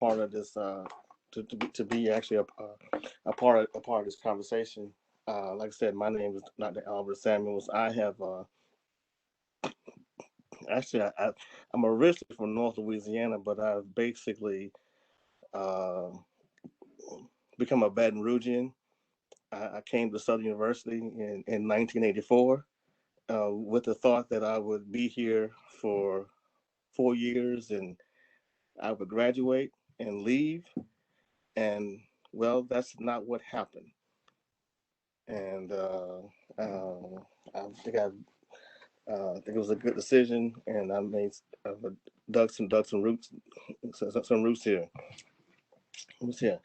part of this to be actually a part of this conversation. Like I said, my name is Dr. Albert Samuels. I have actually I'm originally from North Louisiana, but I've basically uh, become a Baton Rougean. I came to Southern University in 1984 with the thought that I would be here for 4 years and I would graduate and leave. And well, that's not what happened. And uh, I think it was a good decision, and I made dug some roots, some roots here. Roots here.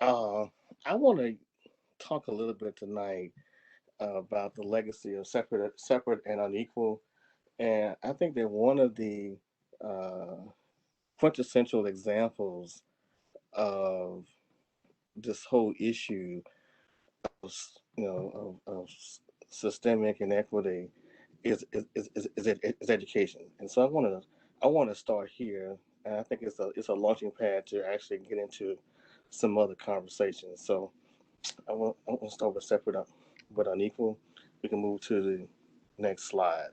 Uh, I want to talk a little bit tonight about the legacy of separate and unequal. And I think that one of the uh, quintessential examples of this whole issue, of systemic inequity is education. And so I want to start here, and I think it's a launching pad to actually get into some other conversations. So I want to start with separate but unequal. We can move to the next slide.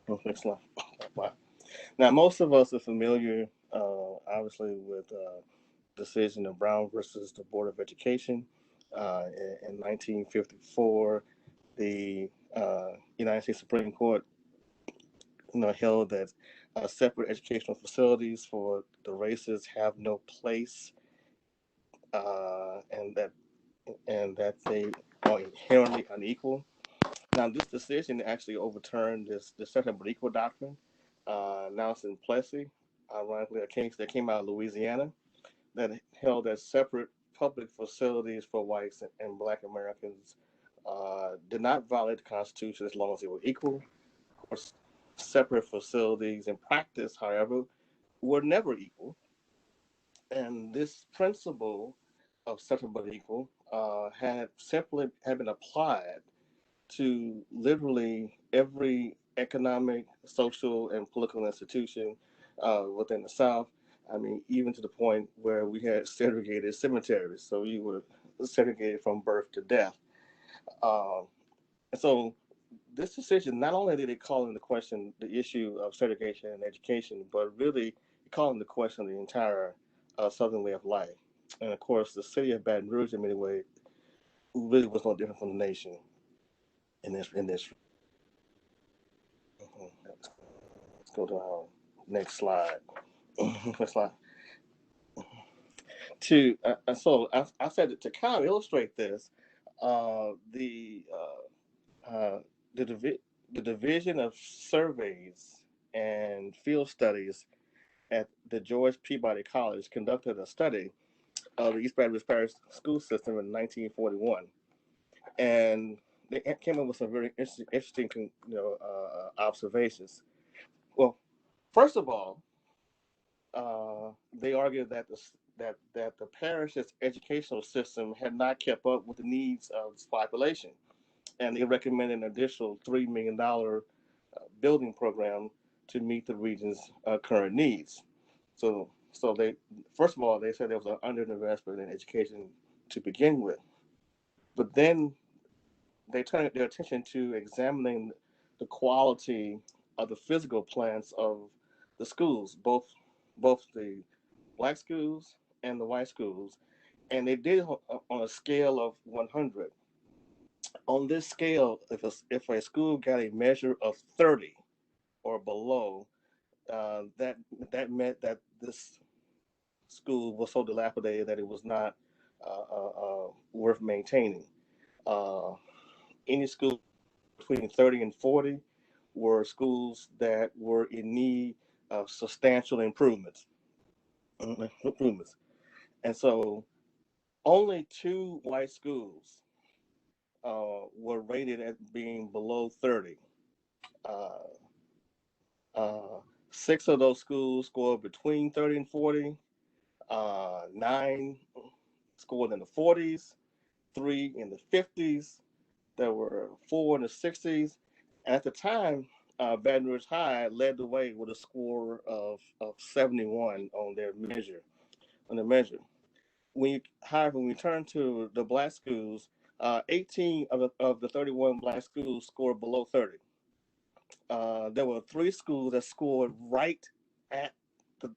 Next slide. Wow. Now, most of us are familiar, obviously, with decision of Brown versus the Board of Education in 1954. The United States Supreme Court, held that separate educational facilities for the races have no place, and that they are inherently unequal. Now, this decision actually overturned the second but equal doctrine, announced in Plessy, ironically a case that came out of Louisiana, that held that separate public facilities for whites and black Americans did not violate the Constitution as long as they were equal. Of course, separate facilities in practice, however, were never equal. And this principle of separate but equal had been applied to literally every economic, social, and political institution within the South. I mean, even to the point where we had segregated cemeteries, so you were segregated from birth to death. Um, and so, this decision not only did it call into question the issue of segregation in education, but really it called into question the entire Southern way of life. And of course, the city of Baton Rouge, in many ways, really was no different from the nation in this. Let's go to our next slide. Next slide. I said that to kind of illustrate this, uh, the the the division of surveys and field studies at the George Peabody College conducted a study of the East Baton Rouge Parish school system in 1941, and they came up with some very interesting observations. Well, first of all, they argued that the parish's educational system had not kept up with the needs of its population, and they recommended an additional $3 million building program to meet the region's current needs. So they first of all they said there was an underinvestment in education to begin with, but then they turned their attention to examining the quality of the physical plants of the schools, both the black schools and the white schools, and they did it on a scale of 100. On this scale, if a school got a measure of 30 or below, that meant that this school was so dilapidated that it was not worth maintaining. Uh, any school between 30 and 40 were schools that were in need of substantial improvements. improvements. And so only two white schools were rated as being below 30. Uh, uh, Six of those schools scored between 30 and 40. Nine scored in the 40s, three in the 50s. There were four in the 60s. And at the time, Baton Rouge High led the way with a score of 71 on their measure. On the measure, however, when we turn to the black schools, 18 of the 31 black schools scored below 30. There were three schools that scored right at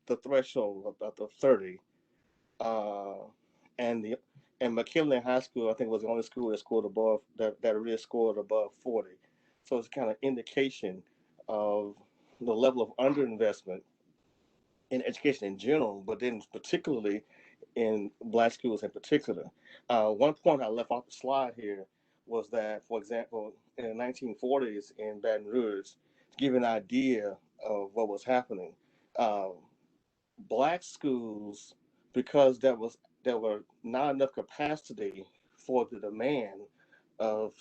the threshold of the 30, uh, and the and McKinley High School, I think, was the only school that scored above that really scored above 40. So it's kind of indication of the level of underinvestment in education in general, but then particularly in black schools in particular. One point I left off the slide here was that, for example, in the 1940s in Baton Rouge, to give you an idea of what was happening, uh, black schools, because there were not enough capacity for the demand of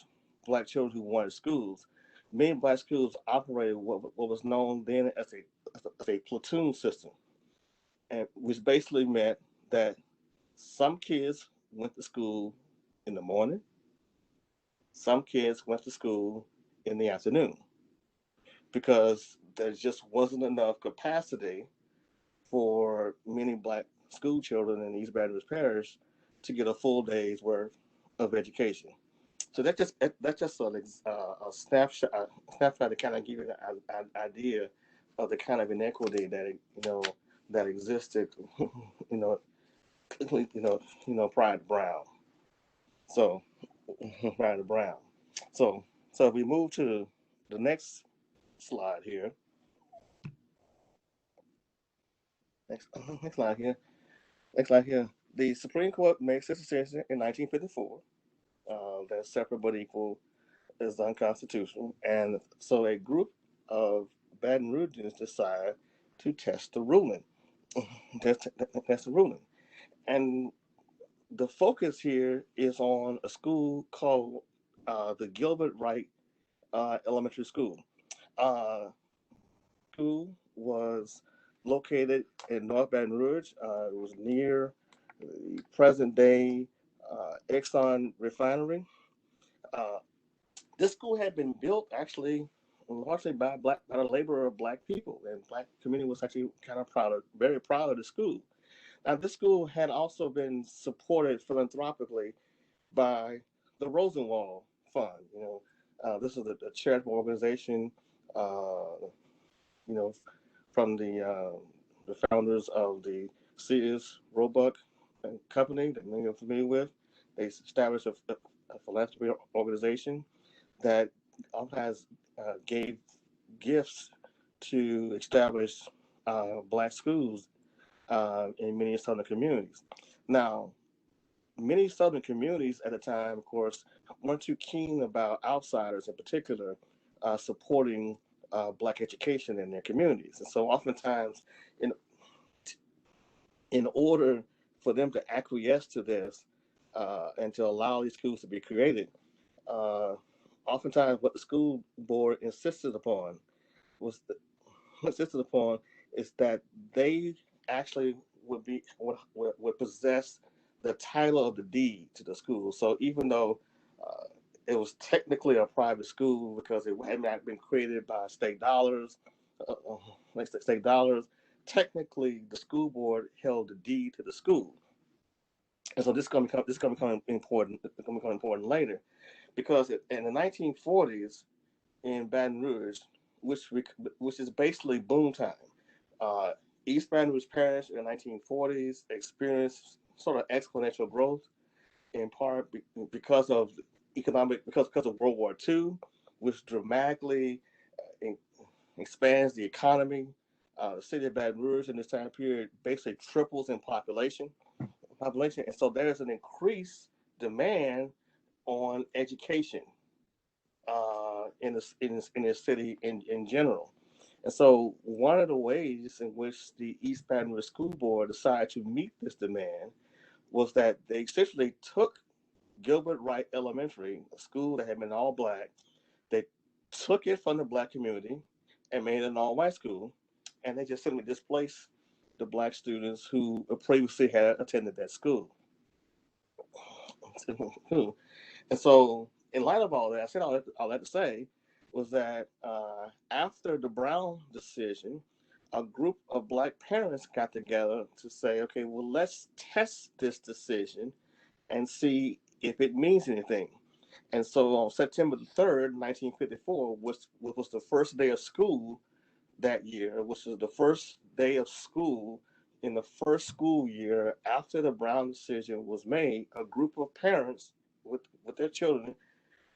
black children who wanted schools. Many black schools operated what was known then as a platoon system, and which basically meant that some kids went to school in the morning, some kids went to school in the afternoon because there just wasn't enough capacity for many black school children in East Baton Rouge Parish to get a full day's worth of education. So that's just a snapshot to kind of give you an idea of the kind of inequity that existed, you know, prior to Brown. So prior to Brown. So so if we move to the next slide here, next next slide here, next slide here. The Supreme Court makes this decision in 1954 that separate but equal is unconstitutional, and so a group of Baton Rougeans decide to test the ruling. test, test the ruling, and the focus here is on a school called the Gilbert Wright Elementary School. Uh, School was located in North Baton Rouge. It was near the present day Exxon refinery. Uh, this school had been built actually largely by the labor of black people, and black community was actually kind of very proud of the school. Now, this school had also been supported philanthropically by the Rosenwald Fund. This is a charitable organization. Uh, you know, from the founders of the Sears Roebuck Company that many are familiar with. They established a philanthropy organization that oftentimes gave gifts to establish black schools in many southern communities. Now, many southern communities at the time, of course, weren't too keen about outsiders in particular supporting black education in their communities. And so oftentimes, in, in order for them to acquiesce to this and to allow these schools to be created, uh, oftentimes what the school board was insisted upon is that they actually would possess the title of the deed to the school. So even though uh, it was technically a private school because it had not been created by state dollars, like state dollars, technically the school board held the deed to the school. And so this is going to become important. It's going to become important later because in the 1940s in Baton Rouge, which which is basically boom time. Uh, East Baton Rouge Parish in the 1940s experienced sort of exponential growth, in part because of because of World War II, which dramatically in, expands the economy. The city of Baton Rouge in this time period basically triples in population, and so there's an increased demand on education in the city in general. And so one of the ways in which the East Baton Rouge School Board decided to meet this demand was that they essentially took Gilbert Wright Elementary, a school that had been all black, they took it from the black community and made it an all white school, and they just simply displaced the black students who previously had attended that school. And so, in light of all that, I said all that to say was that after the Brown decision, a group of black parents got together to say, okay, well, let's test this decision and see if it means anything. And so on September the 3rd, 1954, was the first day of school that year, which was the first day of school in the first school year after the Brown decision was made. A group of parents with their children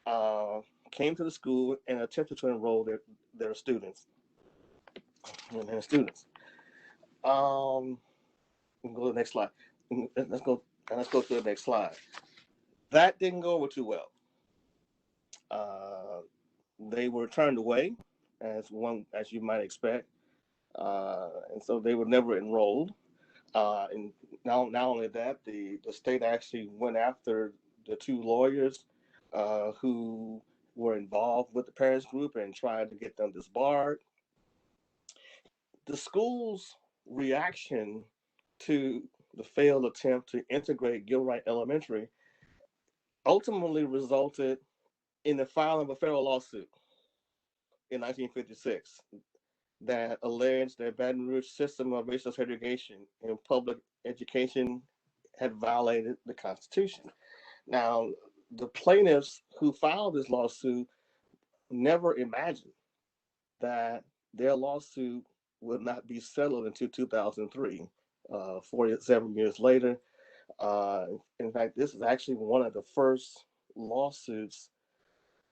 uh, came to the school and attempted to enroll their students and their students. Um, we can go to the next slide. Let's go to the next slide. That didn't go over too well. Uh, they were turned away, as you might expect, and so they were never enrolled. And not only that, the state actually went after the two lawyers who were involved with the parents group and tried to get them disbarred. The school's reaction to the failed attempt to integrate Gilwright Elementary ultimately resulted in the filing of a federal lawsuit in 1956 that alleged that Baton Rouge system of racial segregation in public education had violated the Constitution. Now, the plaintiffs who filed this lawsuit never imagined that their lawsuit would not be settled until 2003, 47 years later. Uh, in fact, this is actually one of the first lawsuits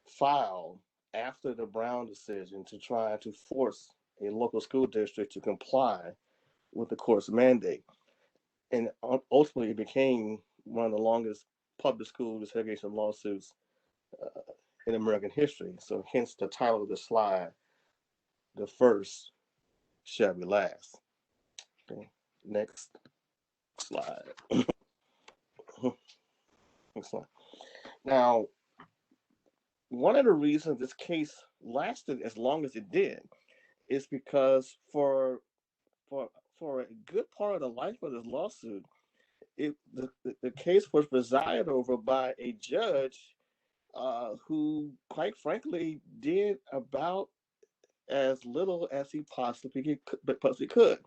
filed after the Brown decision to try to force a local school district to comply with the court's mandate. And ultimately, it became one of the longest public school desegregation lawsuits uh, in American history. So, hence the title of the slide, The First Shall Be Last. Okay. Next slide. Next slide. Now, one of the reasons this case lasted as long as it did is because for for a good part of the life of this lawsuit, the case was presided over by a judge who, quite frankly, did about as little as he possibly could.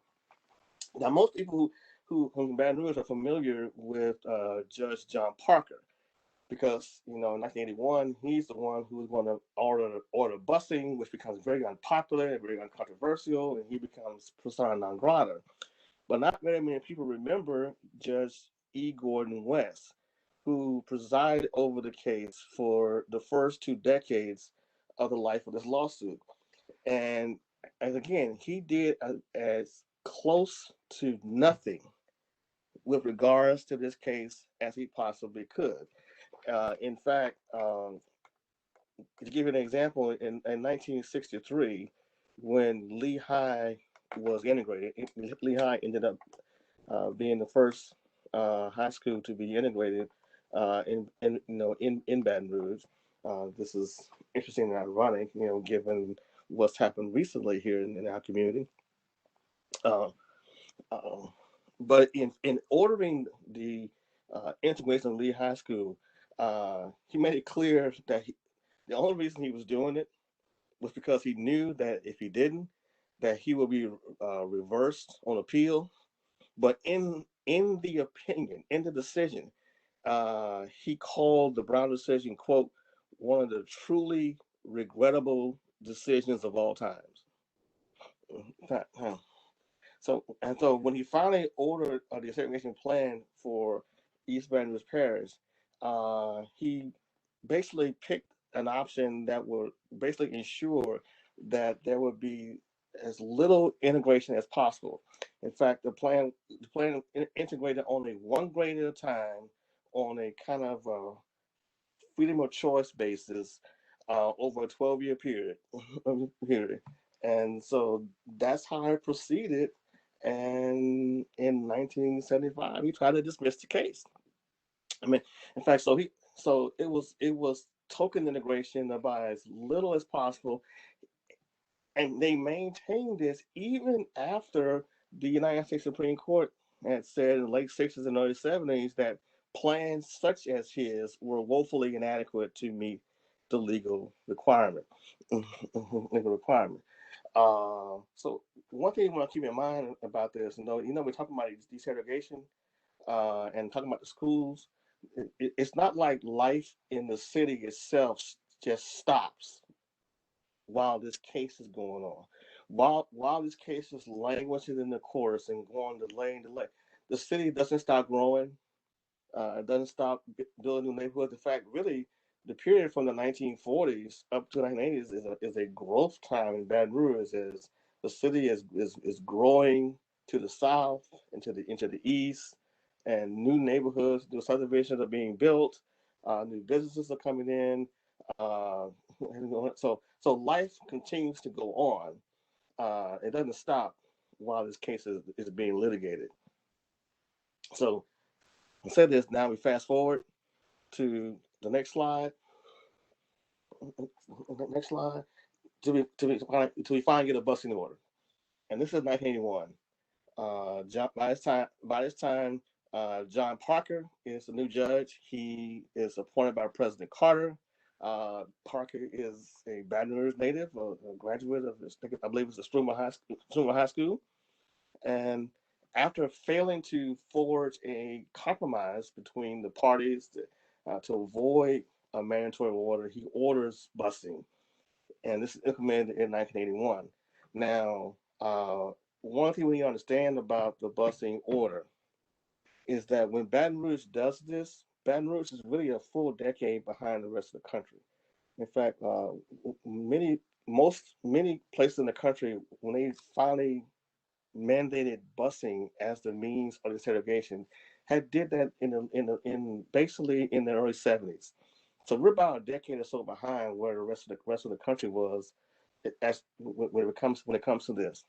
Now, most people who from Baton Rouge are familiar with Judge John Parker because in 1981 he's the one who's going to order busing, which becomes very unpopular and very uncontroversial, and he becomes persona non grata. But not very many people remember Judge E. Gordon West, who presided over the case for the first 2 decades of the life of this lawsuit. And as again, he did as close to nothing with regards to this case as he possibly could. In fact, to give you an example, in 1963, when Lehigh was integrated, Lehigh ended up being the first high school to be integrated in Baton Rouge. This is interesting and ironic, given what's happened recently here in our community. Uh, uh, but in ordering the integration of Lee High School, he made it clear that the only reason he was doing it was because he knew that if he didn't, that he would be reversed on appeal. But in the opinion, in the decision, he called the Brown decision, quote, one of the truly regrettable decisions of all times. So when he finally ordered the segregation plan for East Baton Rouge Parish, he basically picked an option that would basically ensure that there would be as little integration as possible. In fact, the plan integrated only one grade at a time on a kind of freedom of choice basis over a 12-year period. period. And so that's how it proceeded. And in 1975, he tried to dismiss the case. I mean, in fact, so it was token integration by as little as possible, and they maintained this even after the United States Supreme Court had said in the late 60s and early 70s that plans such as his were woefully inadequate to meet the legal requirement. Legal requirement. So one thing you want to keep in mind about this, we're talking about desegregation and talking about the schools. It's not like life in the city itself just stops while this case is going on. While this case is languishing in the courts and going delay and delay, the city doesn't stop growing. It doesn't stop building new neighborhoods. In fact, really, the period from the 1940s up to the 1980s is a growth time in Baton Rouge as the city is growing to the south and into the east, and new neighborhoods, new subdivisions are being built, new businesses are coming in. Uh, so life continues to go on. It doesn't stop while this case is being litigated. So I said this. Now we fast forward to the next slide. Next slide. Till we finally get a busing order, and this is 1981. By this time, John Parker is the new judge. He is appointed by President Carter. Parker is a Baton Rouge native, a graduate of I believe it's the Struma High School, and after failing to forge a compromise between the parties to avoid a mandatory order, he orders busing, and this is implemented in 1981. Now, one thing we need to understand about the busing order is that when Baton Rouge does this, Baton Rouge is really a full decade behind the rest of the country. In fact, many places in the country, when they finally mandated busing as the means of segregation, had did that in basically in the early 70s. So we're about a decade or so behind where the rest of the country was as when it comes to this.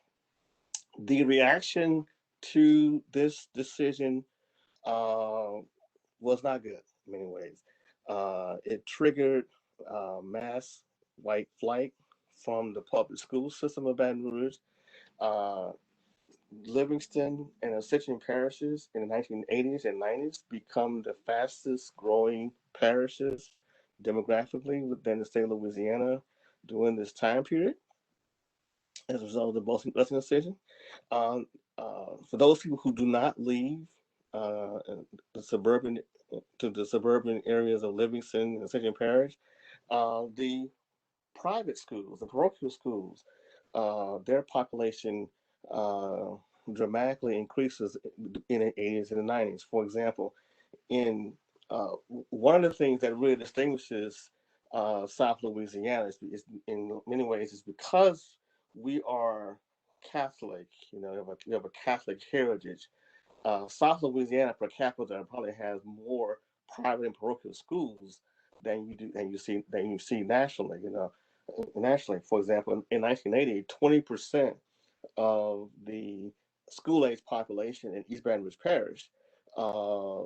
The reaction to this decision uh, was not good in many ways. It triggered mass white flight from the public school system of Baton Rouge. Uh, Livingston and Ascension parishes in the 1980s and 90s become the fastest growing parishes demographically within the state of Louisiana during this time period as a result of the busing decision. Um, for those people who do not leave uh, the suburban to the suburban areas of Livingston and Ascension Parish, the private schools, the parochial schools, their population uh, dramatically increases in the 80s and the 90s. For example, in one of the things that really distinguishes South Louisiana is in many ways is because we are Catholic. We have a Catholic heritage. South Louisiana per capita probably has more private and parochial schools than you see nationally. Nationally, for example, in 1980, 20% of the school age population in East Baton Rouge Parish, uh,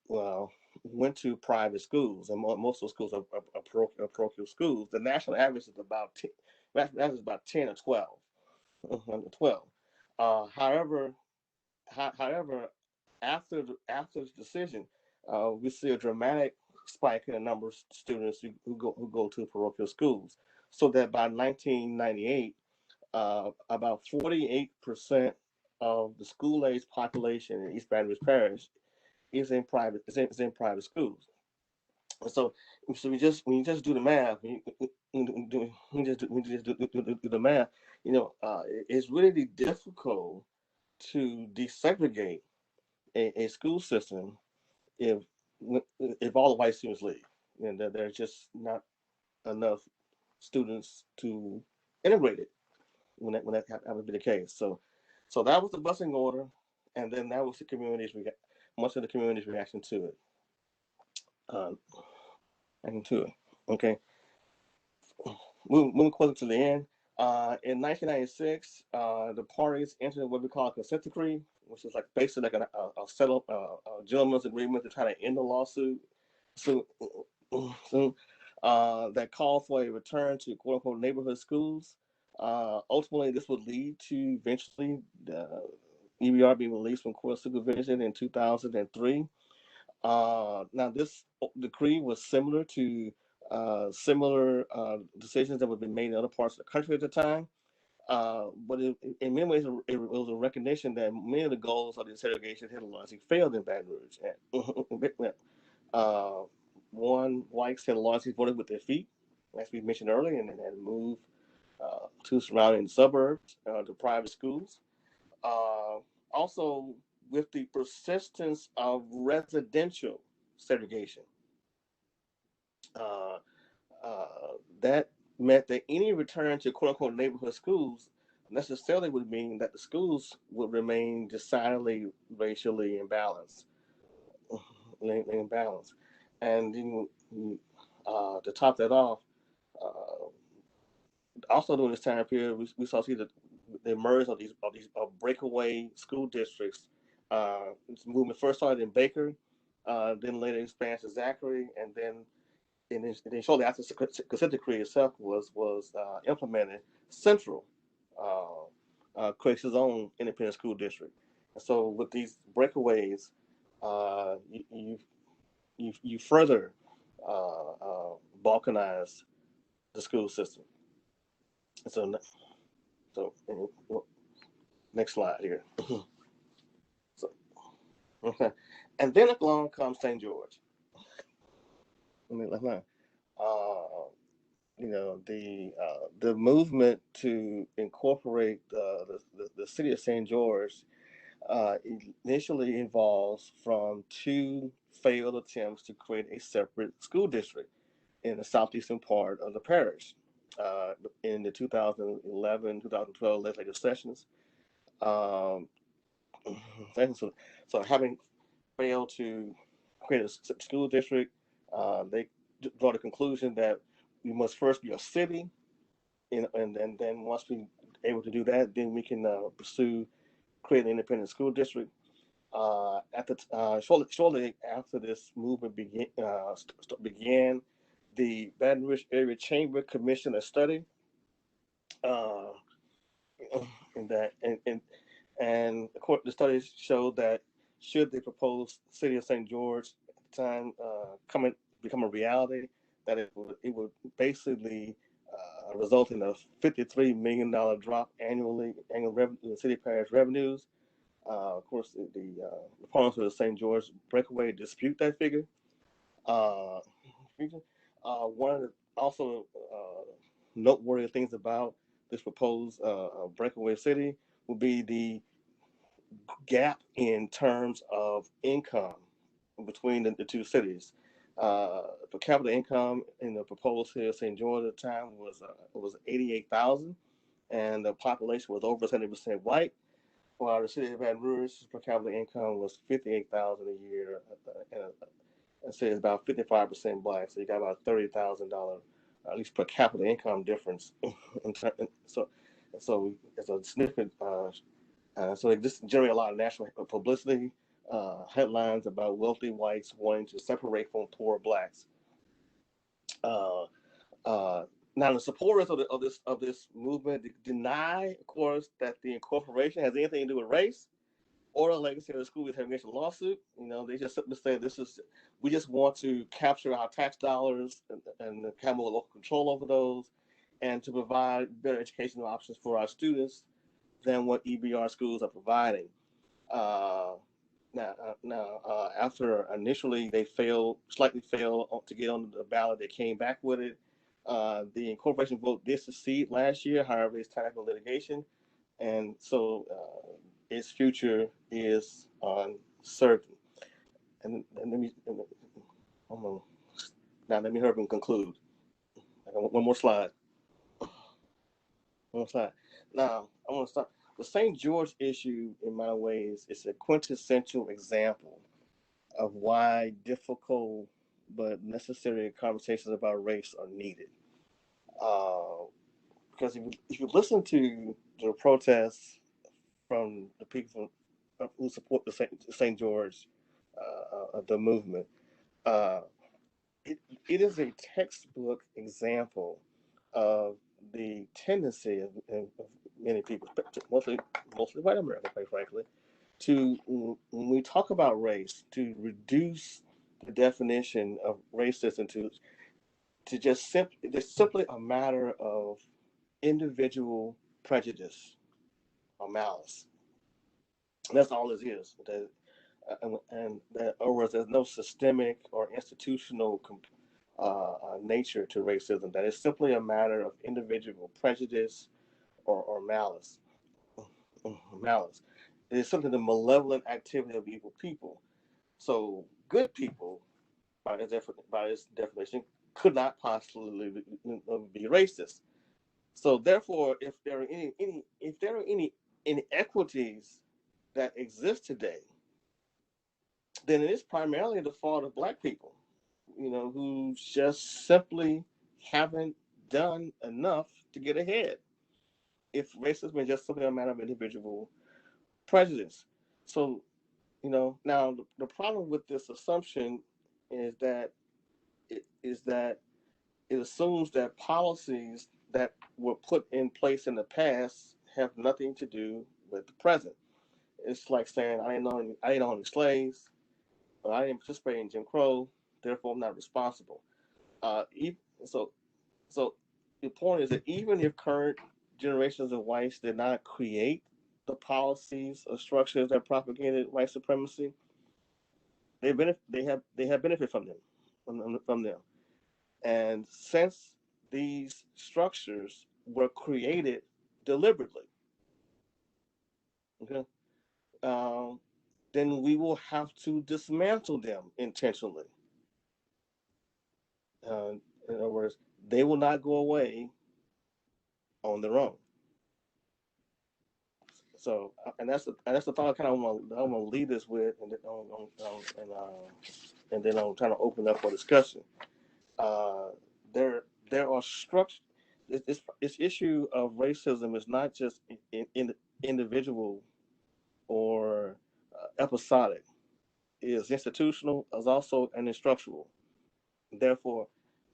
well, went to private schools, and most of the schools are parochial schools. The national average is about 10, average is about 10 or 12. 12. However, however, after this decision, we see a dramatic spike in the number of students who go to parochial schools. So that by 1998, about 48% of the school age population in East Baton Rouge Parish is in private schools. So when you just do the math, do the math, it's really difficult to desegregate a school system if if all the white students leave, and there's just not enough students to integrate it when that happens to be the case. So that was the busing order, and then that was the much of the community's reaction to it. Um, Okay, moving closer to the end. In 1996, the parties entered what we call a consent decree, which is like basically like a gentleman's agreement to try to end the lawsuit. So, that called for a return to quote unquote neighborhood schools. Ultimately, this would lead to eventually the EBR being released from court supervision in 2003. Now, this decree was similar to similar decisions that would be made in other parts of the country at the time. But in many ways, it was a recognition that many of the goals of the segregation had largely failed in Baton Rouge. uh, one, whites had largely voted with their feet, as we mentioned earlier, and had moved to surrounding suburbs to private schools. Uh, Also, with the persistence of residential segregation, uh, that meant that any return to quote unquote neighborhood schools necessarily would mean that the schools would remain decidedly racially imbalanced. imbalanced. And then, to top that off, uh, also during this time period, we saw see the emergence of these breakaway school districts. This movement first started in Baker, then later expanded to Zachary, and then shortly after the consent decree itself was implemented, Central creates its own independent school district. And so with these breakaways, you further balkanize the school system. So so next slide here. So okay, and then along comes St. George. I mean, the movement to incorporate the city of St. George uh, initially involves from two failed attempts to create a separate school district in the southeastern part of the parish in the 2011-2012 legislative sessions. Um, so having failed to create a school district, they draw the conclusion that we must first be a city, and then once we able to do that, then we can pursue create an independent school district. Shortly after this movement began, the Baton Rouge Area Chamber commissioned a study, uh, and the studies showed that should the proposed city of St. George at the time become a reality, that it would basically result in a $53 million drop annual revenue in city parish revenues. Of course, the opponents of the St. George breakaway dispute that figure. Uh, One of the also noteworthy things about this proposed breakaway city will be the gap in terms of income between the two cities. Per capita income in the proposed city of St. George at the time was 88,000, and the population was over 70% white. While the city of Baton Rouge per capita income was 58,000 a year, and say it's about 55% black. So you got about $30,000 at least per capita income difference. so so it's a significant. So it just generate a lot of national publicity, headlines about wealthy whites wanting to separate from poor blacks. Uh, uh, Now the supporters of this movement deny, of course, that the incorporation has anything to do with race or the legacy of the school segregation lawsuit. They just simply say we just want to capture our tax dollars and have more local control over those, and to provide better educational options for our students than what EBR schools are providing. Uh, After initially they slightly failed to get on the ballot, they came back with it. The incorporation vote did succeed last year. However, it's tied up litigation, and so its future is uncertain. And hold on. Now let me hurry and conclude. One more slide. One more slide. Now I want to start. The St. George issue, in my ways, is a quintessential example of why difficult but necessary conversations about race are needed. Uh, because if you listen to the protests from the people who support the St. George, the movement, uh, it, it is a textbook example of the tendency of many people, mostly white America, quite frankly, to when we talk about race, to reduce the definition of racism to to just simply, it's simply a matter of individual prejudice or malice. And that's all it is. And that, in other words, there's no systemic or institutional nature to racism. That is simply a matter of individual prejudice or malice. Malice. It is simply the malevolent activity of evil people. So good people, by its definition, could not possibly be racist. So therefore, if there are any inequities that exist today, then it is primarily the fault of black people, who just simply haven't done enough to get ahead. If racism is just simply a matter of individual prejudice. So, now the problem with this assumption is that it assumes that policies that were put in place in the past have nothing to do with the present. It's like saying I didn't own any slaves, or I didn't participate in Jim Crow, therefore I'm not responsible. So so the point is that even if current generations of whites did not create the policies or structures that propagated white supremacy, they have benefit from them, from them. And since these structures were created deliberately, okay, um, then we will have to dismantle them intentionally. Uh, in other words, they will not go away on their own. So, and that's the thought I want to lead this with, and then I'm trying to open up for discussion. Uh, there are structures. This issue of racism is not just in individual or episodic. It is institutional, as also an structural. Therefore,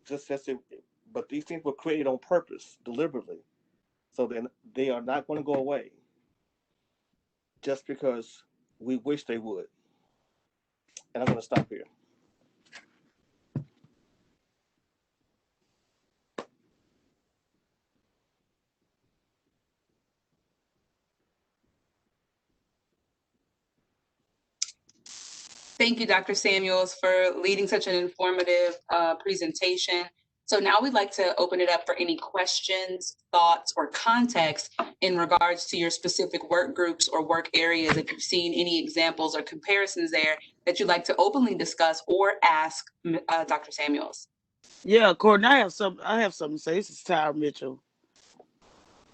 just as it, but these things were created on purpose, deliberately. So then they are not going to go away just because we wish they would. And I'm going to stop here. Thank you, Dr. Samuels, for leading such an informative presentation. So now we'd like to open it up for any questions, thoughts, or context in regards to your specific work groups or work areas. If you've seen any examples or comparisons there that you'd like to openly discuss or ask Dr. Samuels. Yeah, Courtney, I have something to say. This is Tyra Mitchell.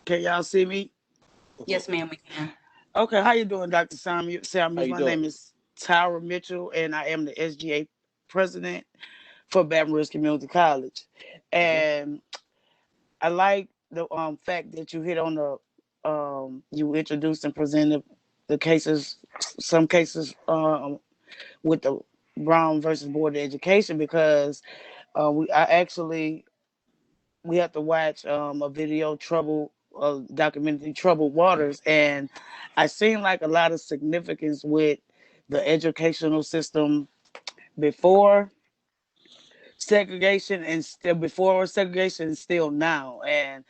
Can y'all see me? Yes, ma'am, we can. Okay, how you doing, Dr. Samuels? My doing? name is Tyra Mitchell, and I am the SGA president for Baton Rouge Community College. And I like the fact that you hit on you introduced and presented the cases, some cases with the Brown versus Board of Education, because we have to watch a video, documentary Troubled Waters, and I seen like a lot of significance with the educational system before segregation and still now. And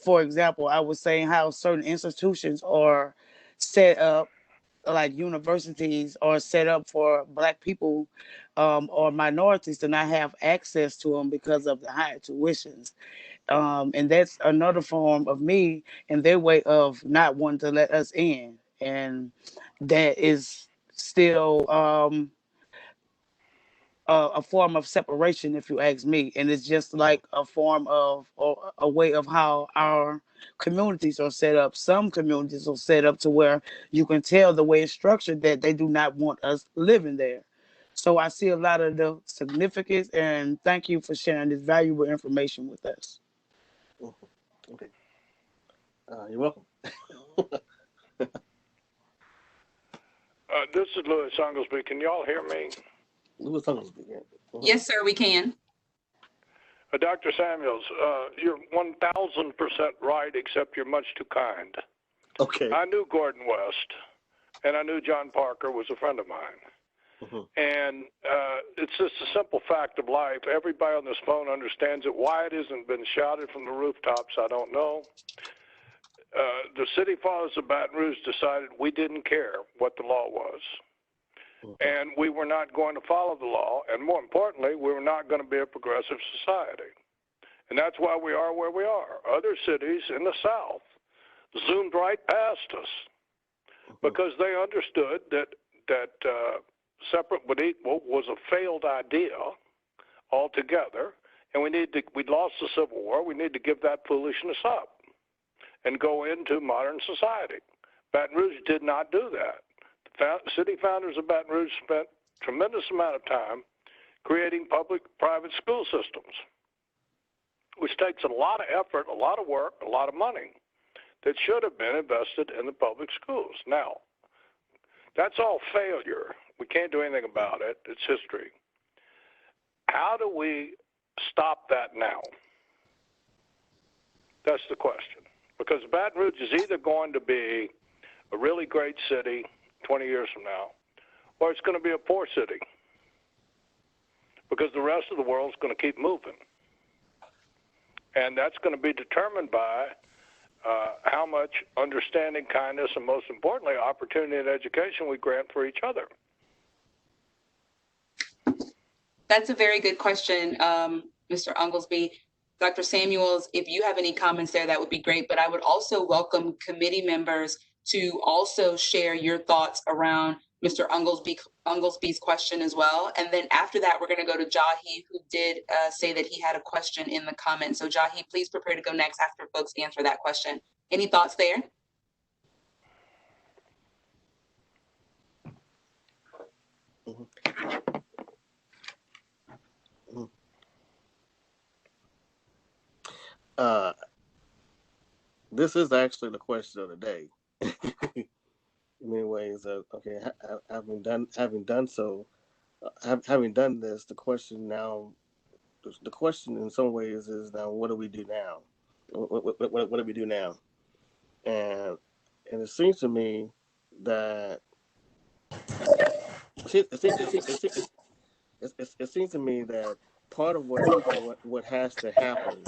for example, I was saying how certain institutions are set up, like universities are set up for Black people or minorities to not have access to them because of the high tuitions. And that's another form of me and their way of not wanting to let us in. And that is still a form of separation, if you ask me. And it's just like a form of, or a way of how our communities are set up. Some communities are set up to where you can tell the way it's structured that they do not want us living there. So I see a lot of the significance, and thank you for sharing this valuable information with us. Okay. You're welcome. This is Louis Unglesby. Can y'all hear me? Louis Unglesby, yeah. Yes, sir, we can. Dr. Samuels, you're 1,000% right, except you're much too kind. Okay. I knew Gordon West, and I knew John Parker was a friend of mine. And it's just a simple fact of life. Everybody on this phone understands it. Why it hasn't been shouted from the rooftops, I don't know. The city fathers of Baton Rouge decided we didn't care what the law was. And we were not going to follow the law. And more importantly, we were not going to be a progressive society. And that's why we are where we are. Other cities in the South zoomed right past us because they understood that separate but equal was a failed idea altogether, and we'd lost the Civil War. We need to give that foolishness up and go into modern society. Baton Rouge did not do that. The city founders of Baton Rouge spent a tremendous amount of time creating public-private school systems, which takes a lot of effort, a lot of work, a lot of money that should have been invested in the public schools. Now, that's all failure. We can't do anything about it. It's history. How do we stop that now? That's the question. Because Baton Rouge is either going to be a really great city 20 years from now, or it's going to be a poor city because the rest of the world is going to keep moving. And that's going to be determined by how much understanding, kindness, and most importantly, opportunity and education we grant for each other. That's a very good question, Mr. Unglesby. Dr. Samuels, if you have any comments there, that would be great. But I would also welcome committee members to also share your thoughts around Mr. Unglesby's question as well. And then after that, we're going to go to Jahi, who did say that he had a question in the comments. So Jahi, please prepare to go next after folks answer that question. Any thoughts there? This is actually the question of the day. In many ways, okay, having done this, the question in some ways is now, what do we do now? What do we do now? And it seems to me that it seems to me that part of what has to happen,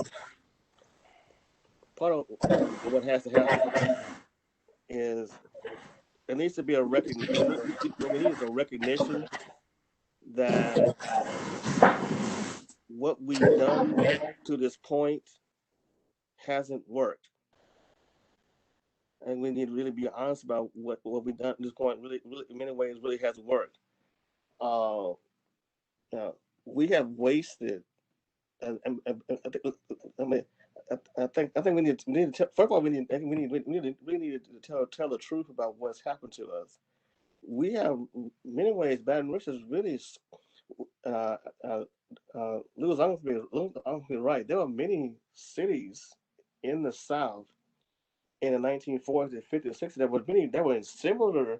is there needs to be a recognition. What we need is a recognition that what we've done to this point hasn't worked, and we need to really be honest about what we've done to this point. Really, in many ways, really hasn't worked. We have wasted. I think we need to first of all we need to tell the truth about what's happened to us. We have, in many ways, Baton Rouge is really. Louis Unglesby right. There were many cities in the South in the 1940s, 50s, 60s that were in similar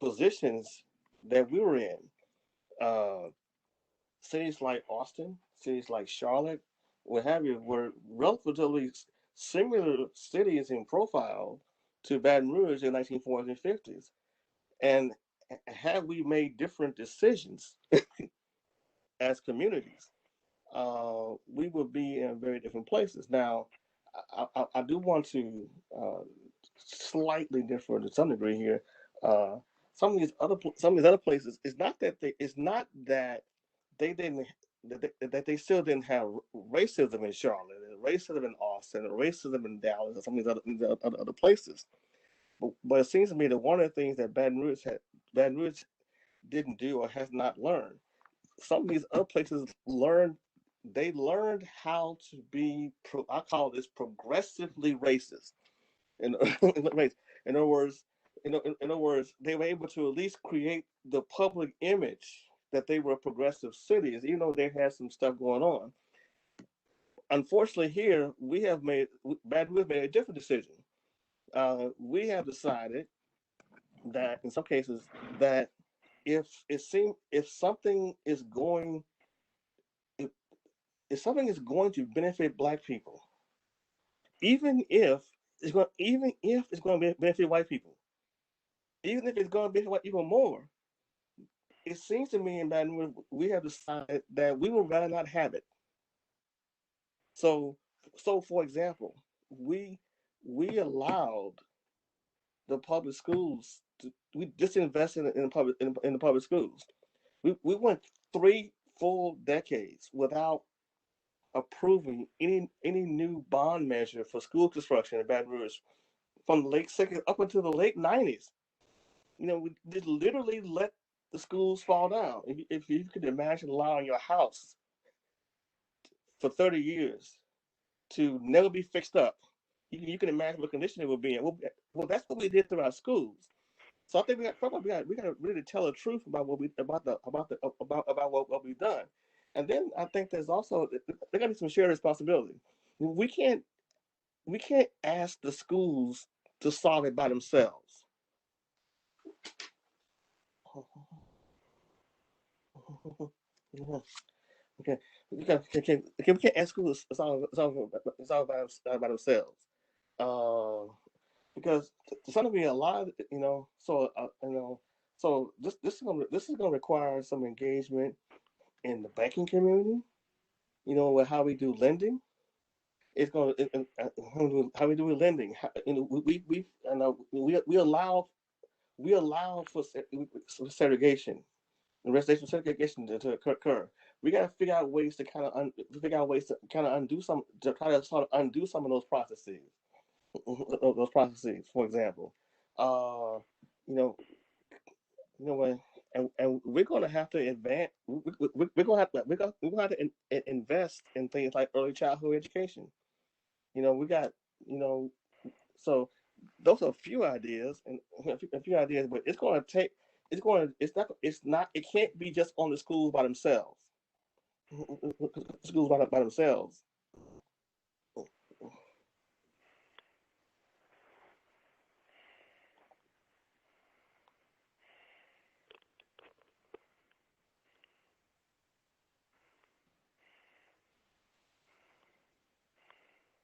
positions that we were in. Cities like Austin, cities like Charlotte, what have you, were relatively similar cities in profile to Baton Rouge in the 1940s and 50s. And had we made different decisions as communities, we would be in very different places. Now, I do want to slightly differ to some degree here. Some of these other places, it's not that they still didn't have racism in Charlotte, and racism in Austin, and racism in Dallas, and some of these other places. But it seems to me that one of the things that Baton Rouge didn't do or has not learned, some of these other places learned how to be, I call this progressively racist. In other words, they were able to at least create the public image that they were progressive cities, even though they had some stuff going on. Unfortunately, here Baton Rouge made a different decision. We have decided that in some cases that if something is going to benefit Black people, even if it's going to benefit white people, even if it's going to benefit white people more, it seems to me in Baton Rouge, we have decided that we would rather not have it. So, for example, we we allowed the public schools to, we disinvested in the public schools. We went 3 full decades without approving any new bond measure for school construction in Baton Rouge from the late 60s up until the late 90s. We just literally let the schools fall down. If you could imagine allowing your house for 30 years to never be fixed up, you can imagine what condition it would be in. Well, that's what we did through our schools. So I think we got to really tell the truth about what we've done, and then I think there's also there got to be some shared responsibility. We can't we can't ask the schools to solve it by themselves. Okay, we can't ask schools to solve by themselves. Uh, because to some degree, a lot, so this is gonna require some engagement in the banking community. With how we do lending. It's going to how we do lending. We allow for segregation, the residential segregation to occur. We got to figure out ways to kind of undo some to try to sort of undo some of those processes. For example, uh, you know, what, and we're going to have to advance. We're going to have to invest in things like early childhood education. We got you know so those are a few ideas and a few ideas, but it's going to take. It's not. It can't be just on the schools by themselves. Schools by themselves.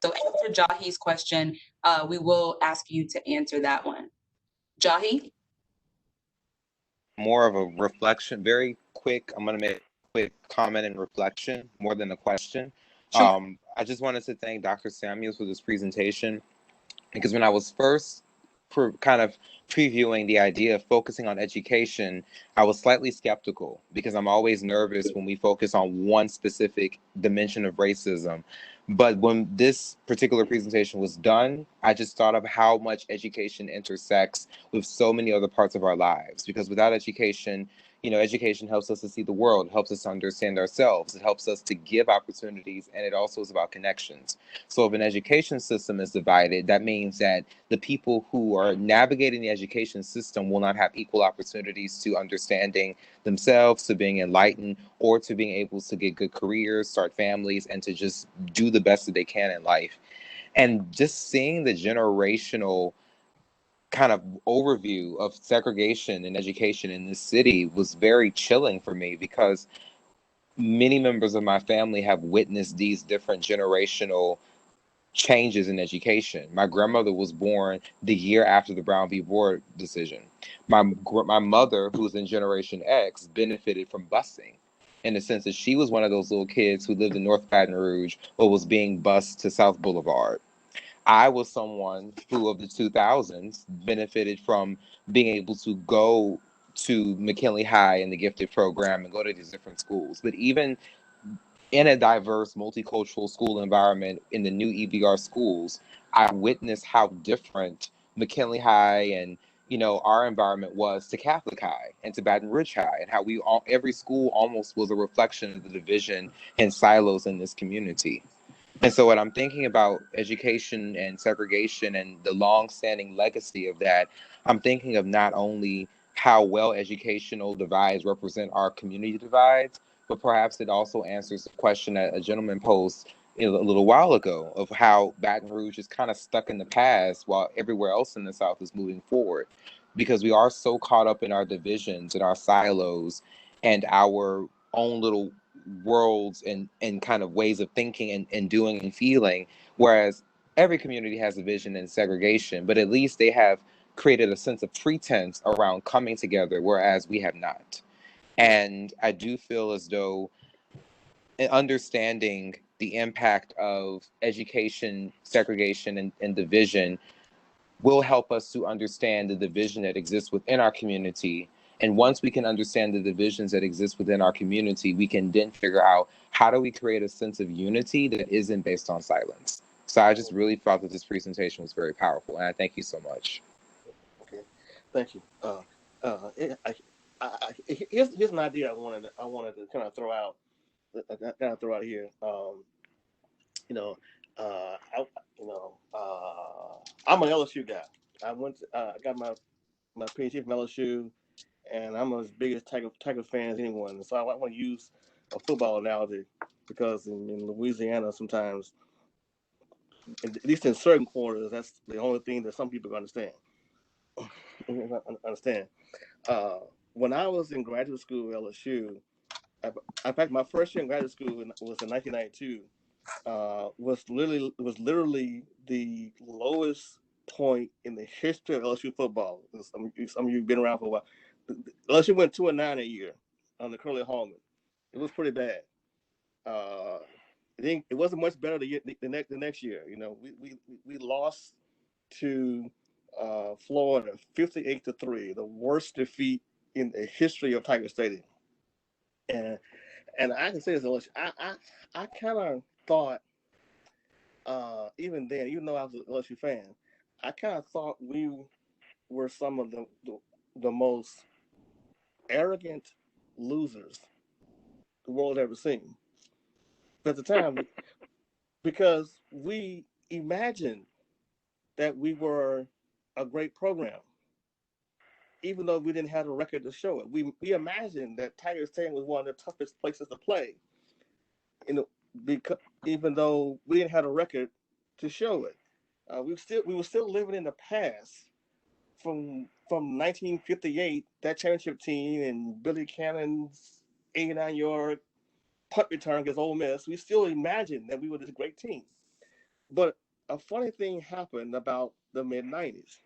So after Jahi's question, we will ask you to answer that one. Jahi? More of a reflection, very quick. I'm going to make a quick comment and reflection more than a question. Sure. I just wanted to thank Dr. Samuels for this presentation, because when I was first kind of previewing the idea of focusing on education, I was slightly skeptical because I'm always nervous when we focus on one specific dimension of racism. But when this particular presentation was done, I just thought of how much education intersects with so many other parts of our lives. Because without education, education helps us to see the world, it helps us to understand ourselves, it helps us to give opportunities, and it also is about connections. So if an education system is divided, that means that the people who are navigating the education system will not have equal opportunities to understanding themselves, to being enlightened, or to being able to get good careers, start families, and to just do the best that they can in life. And just seeing the generational kind of overview of segregation in education in this city was very chilling for me, because many members of my family have witnessed these different generational changes in education. My grandmother was born the year after the Brown v. Board decision. My mother, who was in Generation X, benefited from busing, in the sense that she was one of those little kids who lived in North Baton Rouge but was being bused to South Boulevard. I was someone who, of the 2000s, benefited from being able to go to McKinley High in the gifted program and go to these different schools. But even in a diverse, multicultural school environment in the new EBR schools, I witnessed how different McKinley High and our environment was to Catholic High and to Baton Rouge High, and how every school almost was a reflection of the division and silos in this community. And so when I'm thinking about education and segregation and the long-standing legacy of that, I'm thinking of not only how well educational divides represent our community divides, but perhaps it also answers the question that a gentleman posed a little while ago of how Baton Rouge is kind of stuck in the past while everywhere else in the South is moving forward. Because we are so caught up in our divisions and our silos and our own little worlds and kind of ways of thinking and doing and feeling, whereas every community has a vision and segregation, but at least they have created a sense of pretense around coming together, whereas we have not. And I do feel as though understanding the impact of education, segregation, and division will help us to understand the division that exists within our community. And once we can understand the divisions that exist within our community, we can then figure out how do we create a sense of unity that isn't based on silence. So I just really thought that this presentation was very powerful, and I thank you so much. Okay, thank you. Here's an idea I wanted to kind of throw out here. You know, I I'm an LSU guy. I got my PhD from LSU, and I'm as big as Tiger fan as anyone. So I want to use a football analogy because in Louisiana sometimes, at least in certain quarters, that's the only thing that some people understand. Understand. When I was in graduate school at LSU, in fact, my first year in graduate school was in 1992. Was literally the lowest point in the history of LSU football. Some of you have been around for a while. LSU went 2-9 a year under Curly Hallman. It was pretty bad. It wasn't much better the next year. We lost to Florida 58-3, the worst defeat in the history of Tiger Stadium. And I can say this, LSU, I kind of thought, even then, even though I was an LSU fan, I kind of thought we were some of the most arrogant losers the world ever seen at the time, because we imagined that we were a great program, even though we didn't have a record to show it. We imagined that Tiger Stadium was one of the toughest places to play, because even though we didn't have a record to show it. We were still living in the past from 1958, that championship team and Billy Cannon's 89-yard punt return against Ole Miss. We still imagined that we were this great team. But a funny thing happened about the mid 90s,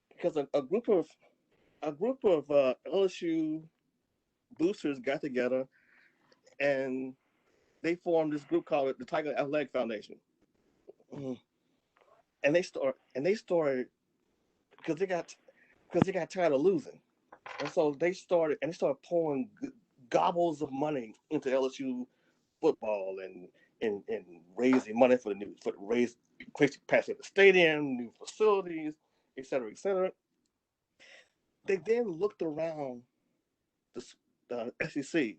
because a group of LSU boosters got together and they formed this group called the Tiger Athletic Foundation. And they started because they got tired of losing, and so they started pouring gobbles of money into LSU football and raising money for raise capacity of the stadium, new facilities, et cetera, et cetera. They then looked around the SEC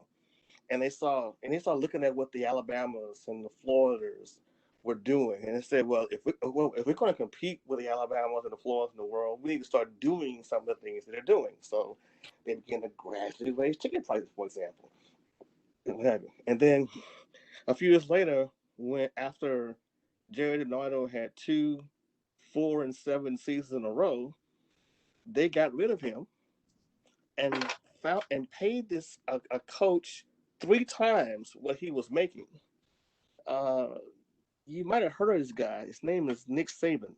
and they saw looking at what the Alabamas and the Floridas were doing, and they said, well, if we're going to compete with the Alabamas and the Floridas in the world, we need to start doing some of the things that they're doing. So they began to gradually raise ticket prices, for example, and then a few years later, after Jerry DiNardo had 2 4-7 seasons in a row, they got rid of him and paid a coach 3 times what he was making. You might have heard of this guy. His name is Nick Saban.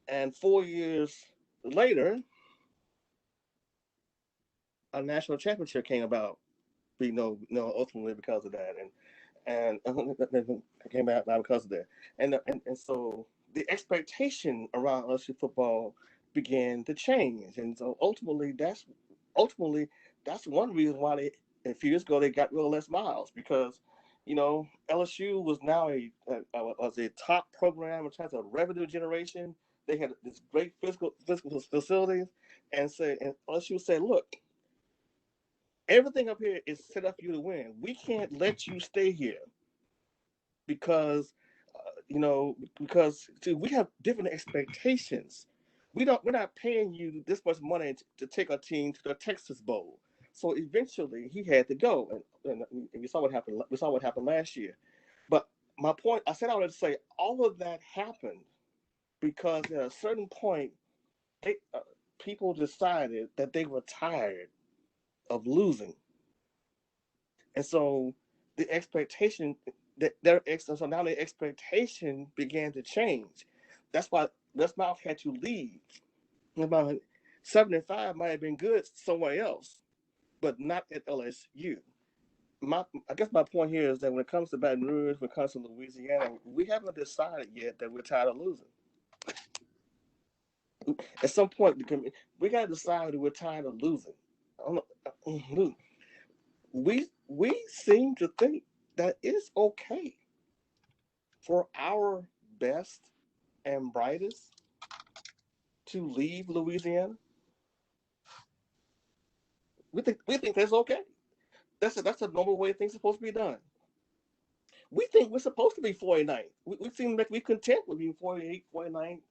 And 4 years later, a national championship came about. Ultimately because of that, and came out now because of that, and so the expectation around LSU football began to change, and so ultimately that's one reason why a few years ago they got rid of Les Miles, because LSU was now was a top program in terms of revenue generation. They had this great physical facilities, and LSU said, look, everything up here is set up for you to win. We can't let you stay here because, see, we have different expectations. We're not paying you this much money to take a team to the Texas Bowl. So eventually, he had to go, and we saw what happened. We saw what happened last year. But my point, I said I would say, all of that happened because at a certain point, people decided that they were tired of losing. And so the expectation so now the expectation began to change. That's why Les Miles had to leave About 75 might have been good somewhere else, but not at LSU. I guess my point here is that when it comes to Baton Rouge, when it comes to Louisiana, we haven't decided yet that we're tired of losing. At some point, we got to decide that we're tired of losing. We seem to think that it's okay for our best and brightest to leave Louisiana. We think that's okay. That's a normal way things are supposed to be done. We think we're supposed to be 49. We seem like we're content with being 48, 49,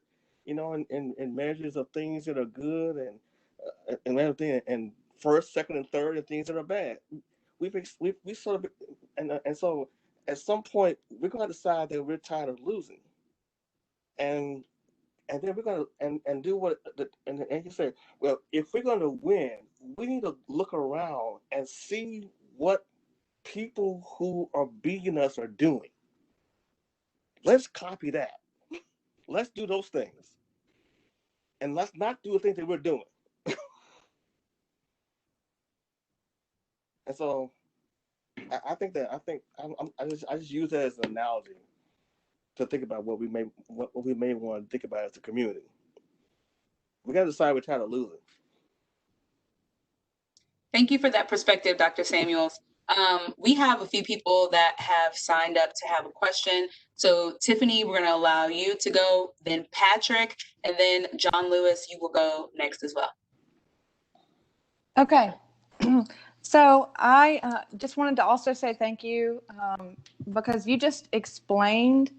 in measures of things that are good and everything, and first, second, and third, and things that are bad. We sort of, and so at some point we're going to decide that we're tired of losing, and then we're going to and do what and you say, well, if we're going to win, we need to look around and see what people who are beating us are doing. Let's copy that. Let's do those things, and let's not do the things that we're doing. And so, I think I just use that as an analogy to think about what we may want to think about as a community. We got to decide we're tired of losing. Thank you for that perspective, Dr. Samuels. We have a few people that have signed up to have a question. So Tiffany, we're going to allow you to go, then Patrick, and then John Lewis, you will go next as well. Okay. So I just wanted to also say thank you because you just explained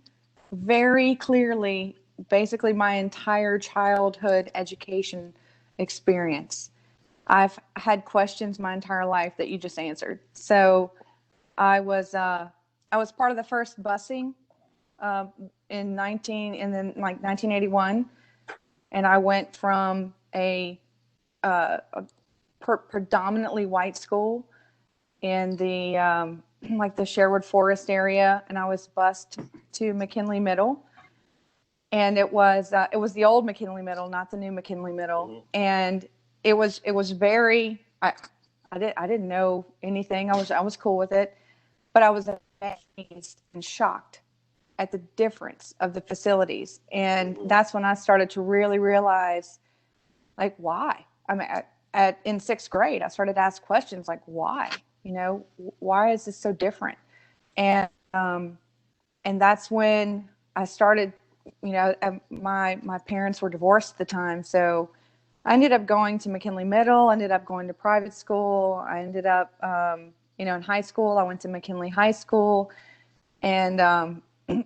very clearly basically my entire childhood education experience. I've had questions my entire life that you just answered. So I was part of the first busing in 1981, and I went from a predominantly white school in the like the Sherwood Forest area, and I was bused to McKinley Middle, and it was the old McKinley Middle, not the new McKinley Middle. Mm-hmm. And it was very I didn't know anything. I was cool with it, but I was amazed and shocked at the difference of the facilities, and that's when I started to really realize, like, why. I mean, in sixth grade, I started to ask questions like, why? Why is this so different? And that's when I started. My parents were divorced at the time, so I ended up going to McKinley Middle. Ended up going to private school. I ended up, in high school, I went to McKinley High School, and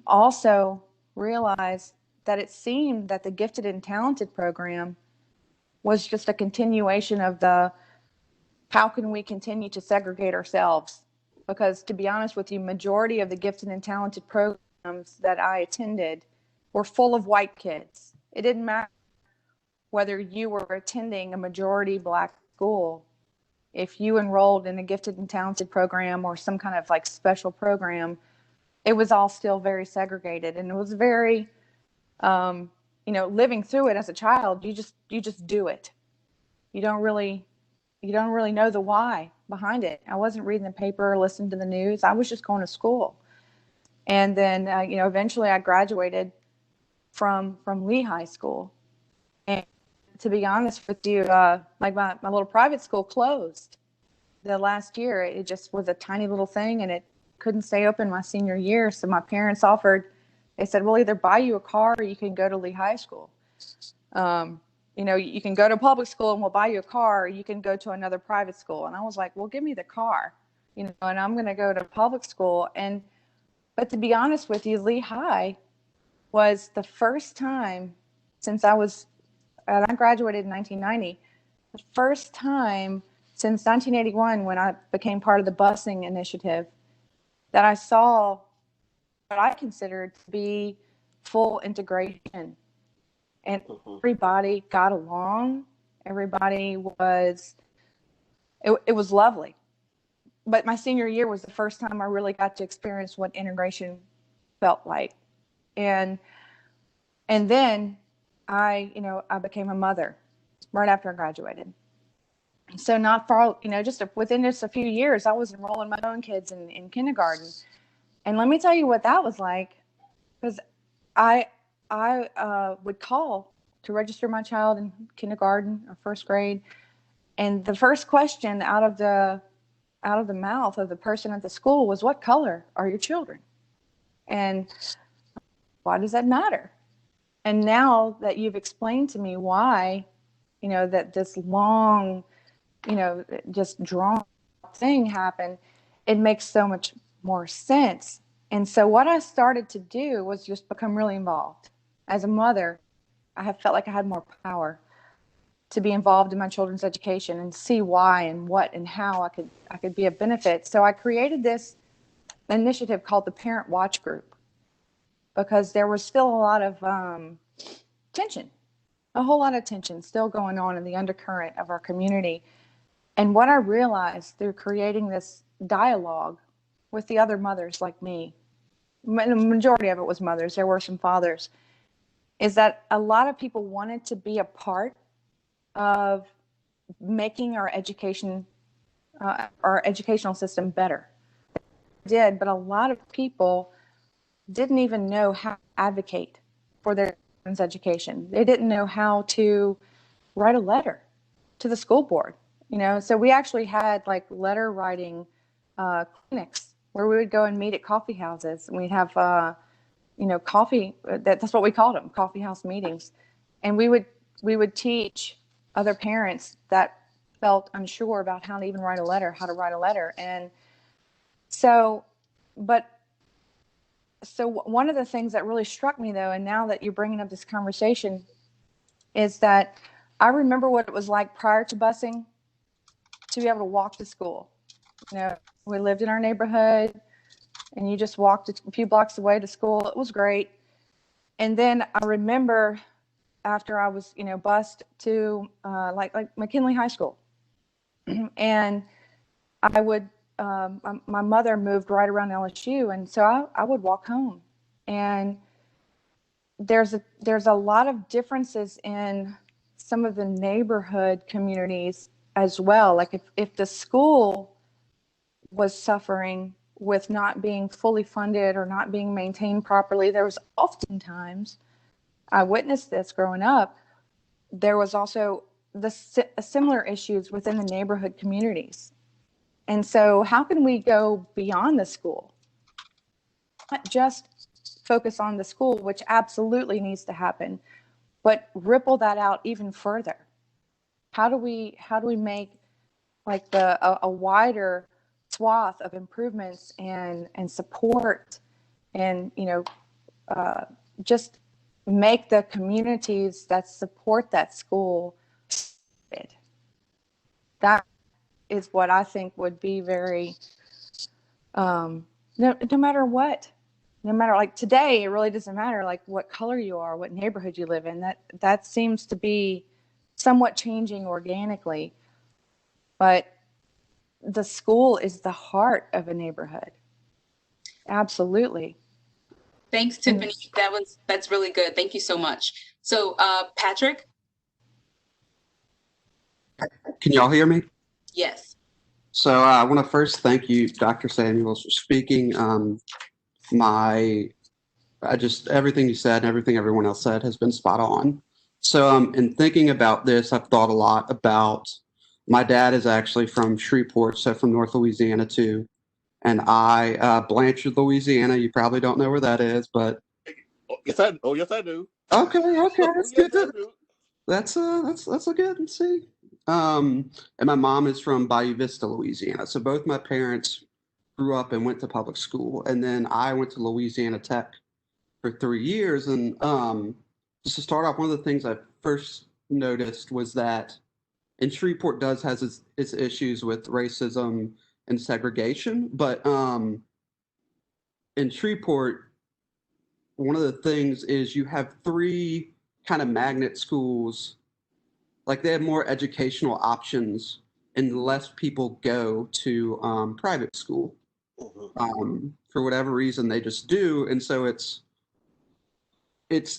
also realized that it seemed that the gifted and talented program was just a continuation of the how can we continue to segregate ourselves? Because to be honest with you, majority of the gifted and talented programs that I attended were full of white kids. It didn't matter whether you were attending a majority Black school. If you enrolled in a gifted and talented program or some kind of like special program, it was all still very segregated. And it was very, living through it as a child, you just do it. You don't really know the why behind it. I wasn't reading the paper or listening to the news. I was just going to school. And then, eventually I graduated from Lee High School. And to be honest with you, like my little private school closed the last year. It just was a tiny little thing, and it couldn't stay open my senior year. So my parents they said, we'll either buy you a car or you can go to Lee High School. You can go to public school and we'll buy you a car, or you can go to another private school. And I was like, well, give me the car, and I'm going to go to public school. But to be honest with you, Lee High was the first time since I graduated in 1990, the first time since 1981 when I became part of the busing initiative that I saw what I considered to be full integration. And everybody got along. Everybody it was lovely. But my senior year was the first time I really got to experience what integration felt like. And then I became a mother. right after I graduated. So not far, within just a few years, I was enrolling my own kids in kindergarten. And let me tell you what that was like, because I would call to register my child in kindergarten or first grade, and the first question out of the mouth of the person at the school was, "What color are your children?" And why does that matter? And now that you've explained to me why, that this long, just drawn thing happened, it makes so much more sense. And so what I started to do was just become really involved. As a mother, I have felt like I had more power to be involved in my children's education and see why and what and how I could be a benefit. So I created this initiative called the Parent Watch Group, because there was still a lot of tension, a whole lot of tension still going on in the undercurrent of our community. And what I realized through creating this dialogue with the other mothers like me, the majority of it was mothers, there were some fathers, is that a lot of people wanted to be a part of making our educational system better. They did, but a lot of people didn't even know how to advocate for their children's education. They didn't know how to write a letter to the school board. So we actually had like letter writing clinics where we would go and meet at coffee houses, and we'd have coffee, that's what we called them, coffee house meetings. And we would teach other parents that felt unsure about how to even write a letter, how to write a letter. And so one of the things that really struck me, though, and now that you're bringing up this conversation, is that I remember what it was like prior to busing to be able to walk to school. We lived in our neighborhood, and you just walked a few blocks away to school. It was great. And then I remember after I was, bused to like McKinley High School, and I would, my mother moved right around LSU, and so I would walk home. And there's a lot of differences in some of the neighborhood communities as well. Like if the school was suffering with not being fully funded or not being maintained properly, there was oftentimes, I witnessed this growing up, there was also similar issues within the neighborhood communities. And so how can we go beyond the school? Not just focus on the school, which absolutely needs to happen, but ripple that out even further. How do we make like a wider swath of improvements and support, and just make the communities that support that school good? That is what I think would be very no matter what. No matter, like today, it really doesn't matter like what color you are, what neighborhood you live in. That seems to be somewhat changing organically. But the school is the heart of a neighborhood. Absolutely. Thanks, Tiffany. That's really good. Thank you so much. So, Patrick? Can y'all hear me? Yes. So I want to first thank you, Dr. Samuels, for speaking. Everything you said and everything everyone else said has been spot on. So in thinking about this, I've thought a lot about, my dad is actually from Shreveport, so from North Louisiana too. And Blanchard, Louisiana, you probably don't know where that is, but. Yes, I do. Okay, that's Yes, good. That's a good and see. And my mom is from Bayou Vista, Louisiana. So both my parents grew up and went to public school, and then I went to Louisiana Tech for 3 years. And just to start off, one of the things I first noticed was that in Shreveport has its issues with racism and segregation, but in Shreveport, one of the things is you have 3 kind of magnet schools. Like they have more educational options and less people go to private school. For whatever reason, they just do. And so it's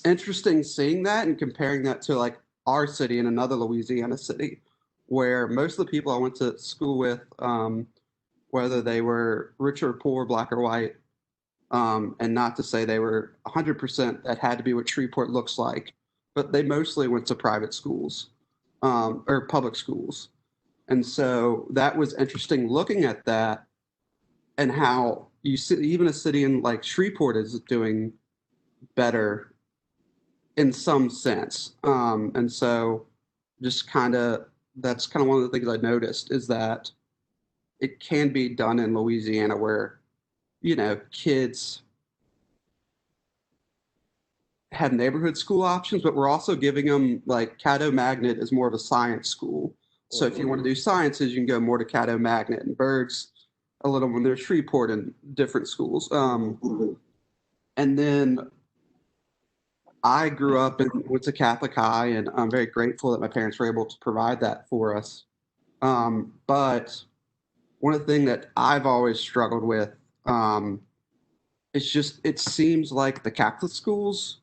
interesting seeing that and comparing that to like our city and another Louisiana city, where most of the people I went to school with, whether they were rich or poor, black or white, and not to say they were 100% that had to be what Shreveport looks like, but they mostly went to private schools or public schools. And so that was interesting looking at that and how you see even a city in like Shreveport is doing better in some sense. And so just that's kind of one of the things I noticed is that it can be done in Louisiana where, kids have neighborhood school options, but we're also giving them like Caddo Magnet is more of a science school. So if you want to do sciences, you can go more to Caddo Magnet, and Berg's a little when there's Shreveport and different schools. And then I grew up and went to Catholic high, and I'm very grateful that my parents were able to provide that for us. But one of the things that I've always struggled with it seems like the Catholic schools,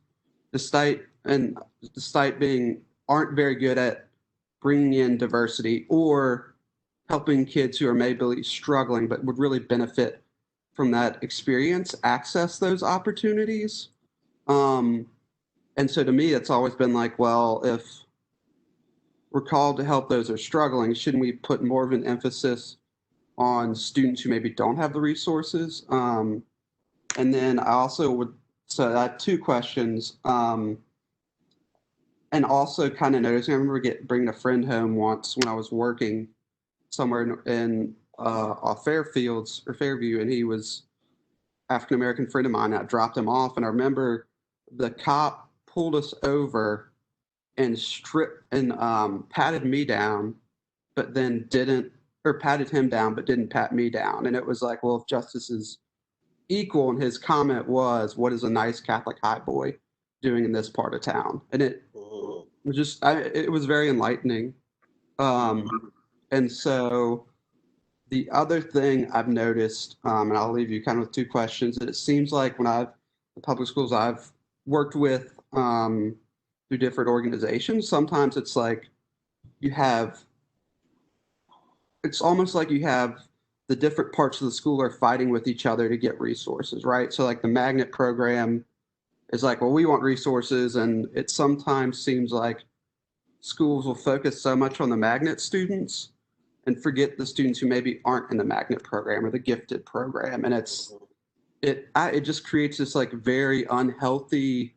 despite being aren't very good at bringing in diversity or helping kids who are maybe struggling but would really benefit from that experience access those opportunities. And so to me, it's always been like, well, if we're called to help those who are struggling, shouldn't we put more of an emphasis on students who maybe don't have the resources? And then I also so I had two questions. And also kind of noticing, I remember bringing a friend home once when I was working somewhere in Fairfields or Fairview, and he was African-American friend of mine. I dropped him off, and I remember the cop pulled us over and patted me down, but then patted him down, but didn't pat me down. And it was like, well, if justice is equal, and his comment was, what is a nice Catholic high boy doing in this part of town? And it was it was very enlightening. And so the other thing I've noticed, and I'll leave you kind of with two questions, that it seems like the public schools I've worked with through different organizations, sometimes it's like it's almost like you have the different parts of the school are fighting with each other to get resources, right? So like the magnet program is like, well, we want resources, and it sometimes seems like schools will focus so much on the magnet students and forget the students who maybe aren't in the magnet program or the gifted program. And it just creates this like very unhealthy,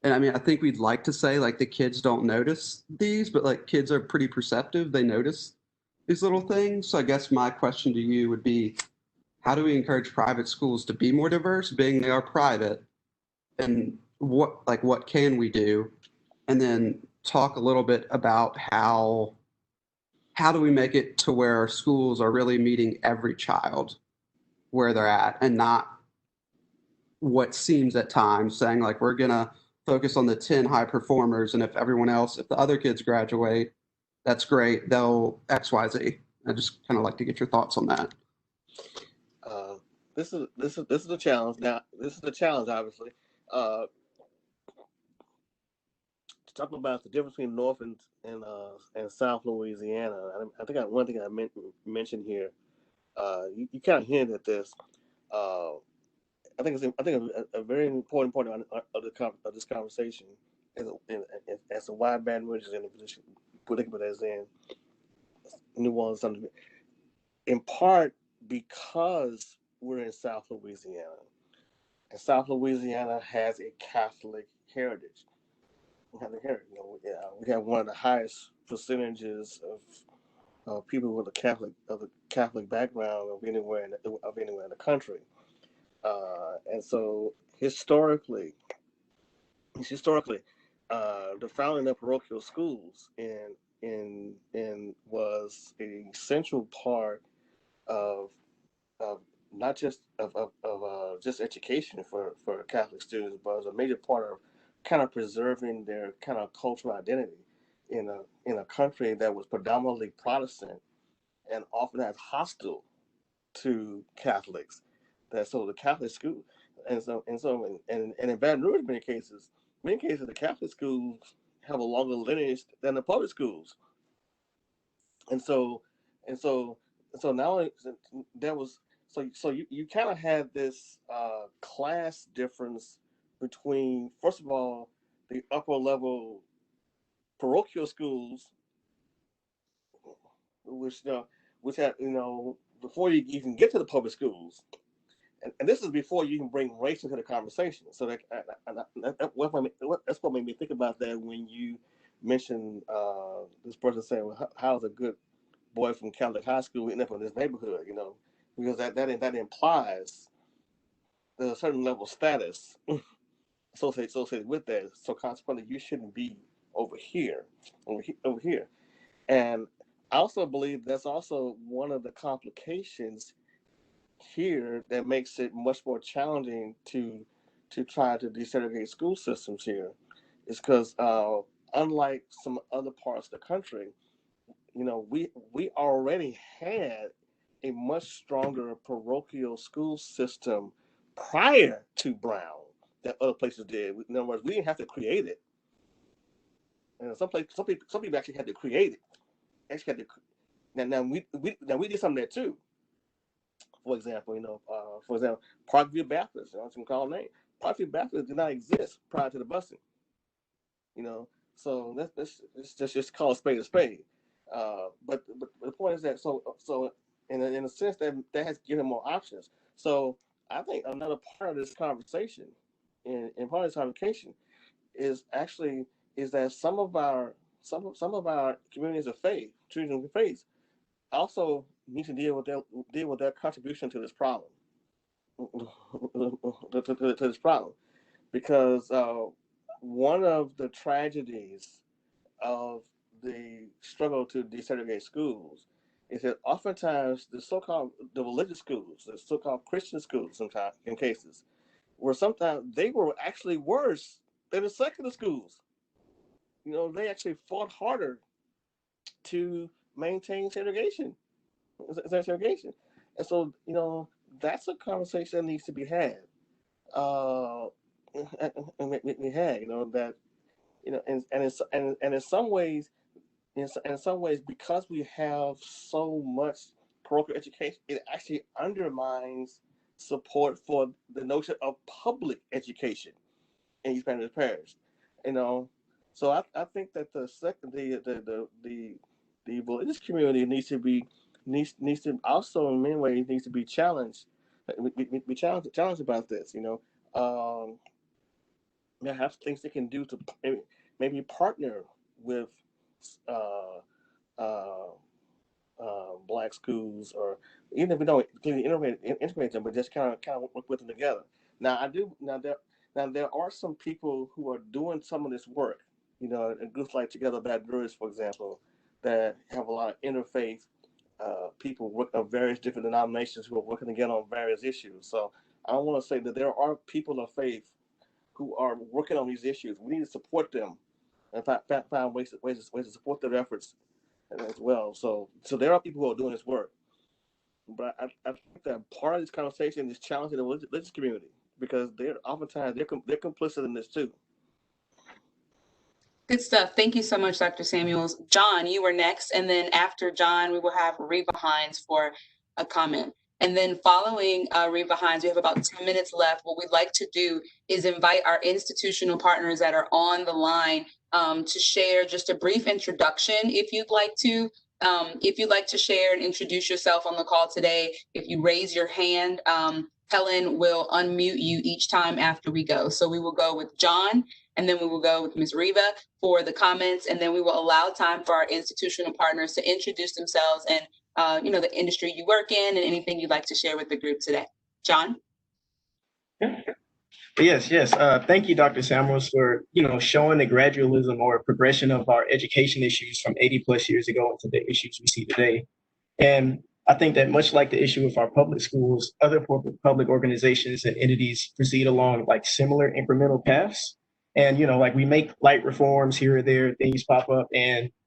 and I mean, I think we'd like to say like the kids don't notice these, but like kids are pretty perceptive. They notice these little things. So I guess my question to you would be, how do we encourage private schools to be more diverse, being they are private? And what can we do? And then talk a little bit about how do we make it to where our schools are really meeting every child where they're at, and not what seems at times saying like, we're going to focus on the 10 high performers, and if the other kids graduate, that's great, they'll XYZ. I just kind of like to get your thoughts on that. This is a challenge. Now, this is a challenge, obviously. Talking about the difference between North and South Louisiana. I think one thing I mentioned here. You kind of hinted at this. I think a very important part of this conversation is as to why Baton Rouge is in the position, predicament as in New Orleans, in part because we're in South Louisiana, and South Louisiana has a Catholic heritage. We have one of the highest percentages of people with a Catholic background of anywhere in the country, and so historically, the founding of parochial schools was an essential part of not just just education for Catholic students, but as a major part of kind of preserving their kind of cultural identity in a country that was predominantly Protestant and often as hostile to Catholics. That so the Catholic school and in Baton Rouge, many cases the Catholic schools have a longer lineage than the public schools. And so now there was so you kind of had this class difference between, first of all, the upper level parochial schools, which had, before you even get to the public schools, and this is before you can bring race into the conversation. So that's what made me think about that when you mentioned this person saying, well, how's a good boy from Catholic high school ending up in this neighborhood, because that implies there's a certain level of status associated with that. So consequently, you shouldn't be over here. And I also believe that's also one of the complications here that makes it much more challenging to try to desegregate school systems here, is because unlike some other parts of the country, we already had a much stronger parochial school system prior to Brown that other places did. In other words, we didn't have to create it. And some people actually had to create it. Actually had to. Now we did some of that too. For example, Parkview Baptist. I don't even call it name. Parkview Baptist did not exist prior to the busing. So let's just call a spade. But the point is that so in a sense that has given more options. So I think another part of this conversation, and part of this conversation, is that some of our communities of faith, children of faith, also need to deal with their contribution to this problem, to this problem, because one of the tragedies of the struggle to desegregate schools is that oftentimes the religious schools, the so-called Christian schools, sometimes in cases, sometimes they were actually worse than the secular schools. They actually fought harder to maintain segregation. And so, that's a conversation that needs to be had. We had, that, and in some ways, because we have so much parochial education, it actually undermines support for the notion of public education in East Spanish Parish. So I think that the religious community needs to also in many ways needs to be challenged. We challenged about this. They have things they can do to maybe partner with Black schools, or even if we don't integrate them, but just kind of work with them together. Now there are some people who are doing some of this work, in groups like Together Bad Druids, for example, that have a lot of interfaith people of various different denominations who are working together on various issues. So I want to say that there are people of faith who are working on these issues. We need to support them and find ways to support their efforts as well. So there are people who are doing this work. But I think that part of this conversation is challenging the religious community, because they're complicit in this too. Good stuff. Thank you so much, Dr. Samuels. John, you were next. And then after John, we will have Reva Hines for a comment. And then following Reva Hines, we have about 10 minutes left. What we'd like to do is invite our institutional partners that are on the line to share just a brief introduction, if you'd like to. If you'd like to share and introduce yourself on the call today, if you raise your hand, Helen will unmute you each time after we go. So we will go with John, and then we will go with Ms. Reva for the comments, and then we will allow time for our institutional partners to introduce themselves and the industry you work in and anything you'd like to share with the group today. John? Yes. Thank you, Dr. Samuels, for showing the gradualism or progression of our education issues from 80 plus years ago into the issues we see today. And I think that much like the issue with our public schools, other public organizations and entities proceed along like similar incremental paths. And we make light reforms here or there, things pop up,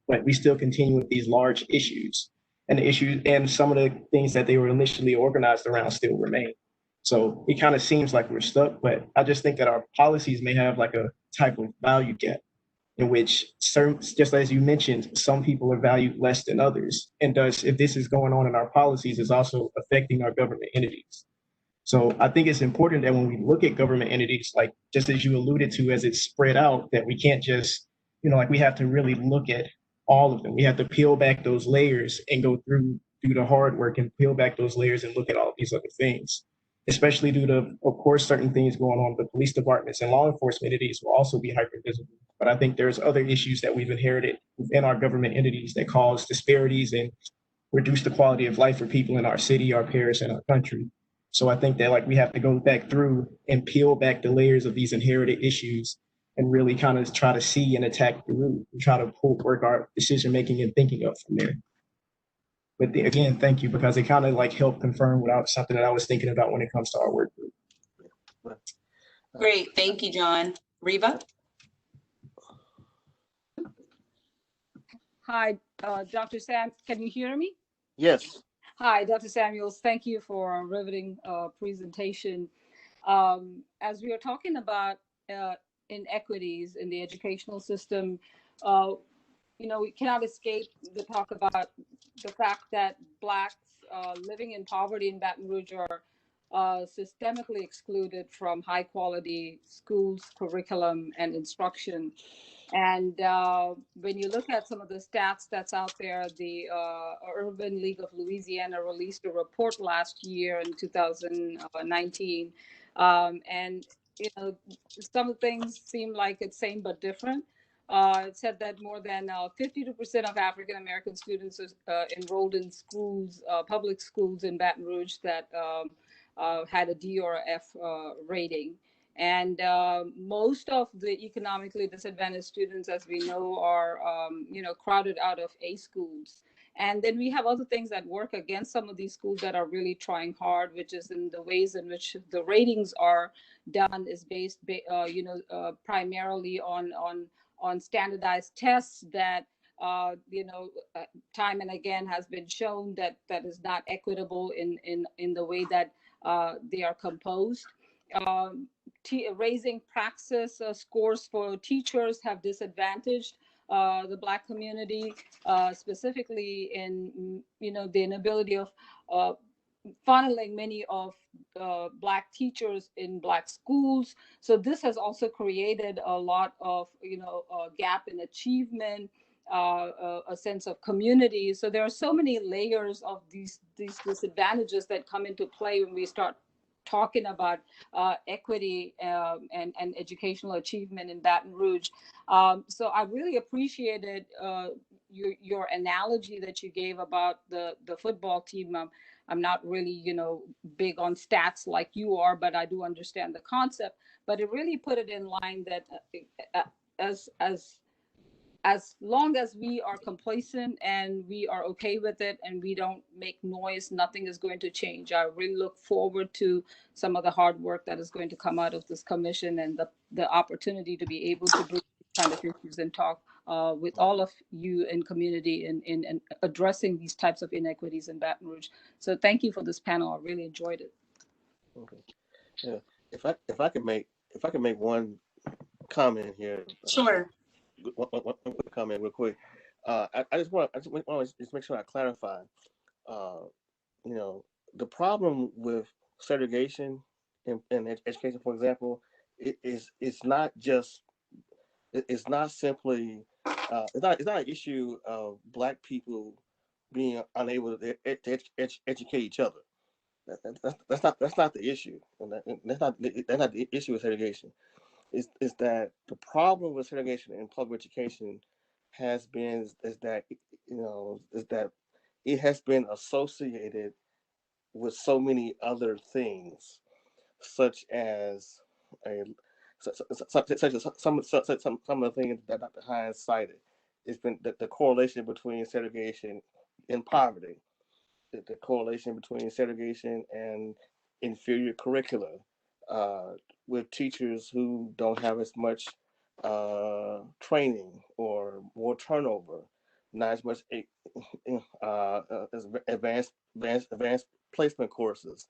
but we still continue with these large issues. And the issues and some of the things that they were initially organized around still remain. So it kind of seems like we're stuck, but I just think that our policies may have like a type of value gap. in which certain, just as you mentioned, some people are valued less than others. And thus, if this is going on in our policies, it's also affecting our government entities. So I think it's important that when we look at government entities, like just as you alluded to, as it's spread out, that we can't just, like we have to really look at all of them. We have to peel back those layers and go through do the hard work and peel back those layers and look at all these other things, especially due to, of course, certain things going on. The police departments and law enforcement entities will also be hyper visible. But I think there's other issues that we've inherited within our government entities that cause disparities and reduce the quality of life for people in our city, our parish, and our country. So I think that like we have to go back through and peel back the layers of these inherited issues and really kind of try to see and attack the root and try to work our decision making and thinking up from there. But again, thank you, because it kind of like helped confirm something that I was thinking about when it comes to our work group. Great, thank you, John. Reva? Hi, Dr. Sam, can you hear me? Yes. Hi, Dr. Samuels. Thank you for a riveting presentation. As we are talking about inequities in the educational system, we cannot escape the talk about the fact that Blacks living in poverty in Baton Rouge are systemically excluded from high quality schools, curriculum, and instruction. And when you look at some of the stats that's out there, the Urban League of Louisiana released a report last year in 2019. And, some things seem like it's same but different. It said that more than 52% of African American students enrolled in schools, public schools in Baton Rouge that had a D or a F rating. And most of the economically disadvantaged students, as we know, are crowded out of A schools. And then we have other things that work against some of these schools that are really trying hard, which is in the ways in which the ratings are done is based, primarily on standardized tests that time and again has been shown that is not equitable in the way that they are composed. Raising praxis scores for teachers have disadvantaged the Black community, specifically in the inability of funneling many of Black teachers in Black schools. So this has also created a lot of a gap in achievement, a sense of community. So there are so many layers of these disadvantages that come into play when we start talking about equity and educational achievement in Baton Rouge. So I really appreciated your analogy that you gave about the football team. I'm not really, big on stats like you are, but I do understand the concept. But it really put it in line that as long as we are complacent and we are okay with it and we don't make noise, nothing is going to change. I really look forward to some of the hard work that is going to come out of this commission and the opportunity to be able to bring these kind of issues and talk with all of you in community in addressing these types of inequities in Baton Rouge. So thank you for this panel. I really enjoyed it. Okay. Yeah. If I could make one comment here. Sure. One quick comment, real quick. I just want to just make sure I clarify. The problem with segregation in education, for example, it's not simply it's not an issue of Black people being unable to educate each other. That's not the issue. That's not the issue with segregation. Is that the problem with segregation in public education has been is that it has been associated with so many other things, such as such as some of the things that Dr. Hines cited. It's been the correlation between segregation and poverty, the correlation between segregation and inferior curricula, with teachers who don't have as much training or more turnover, not as much advanced placement courses,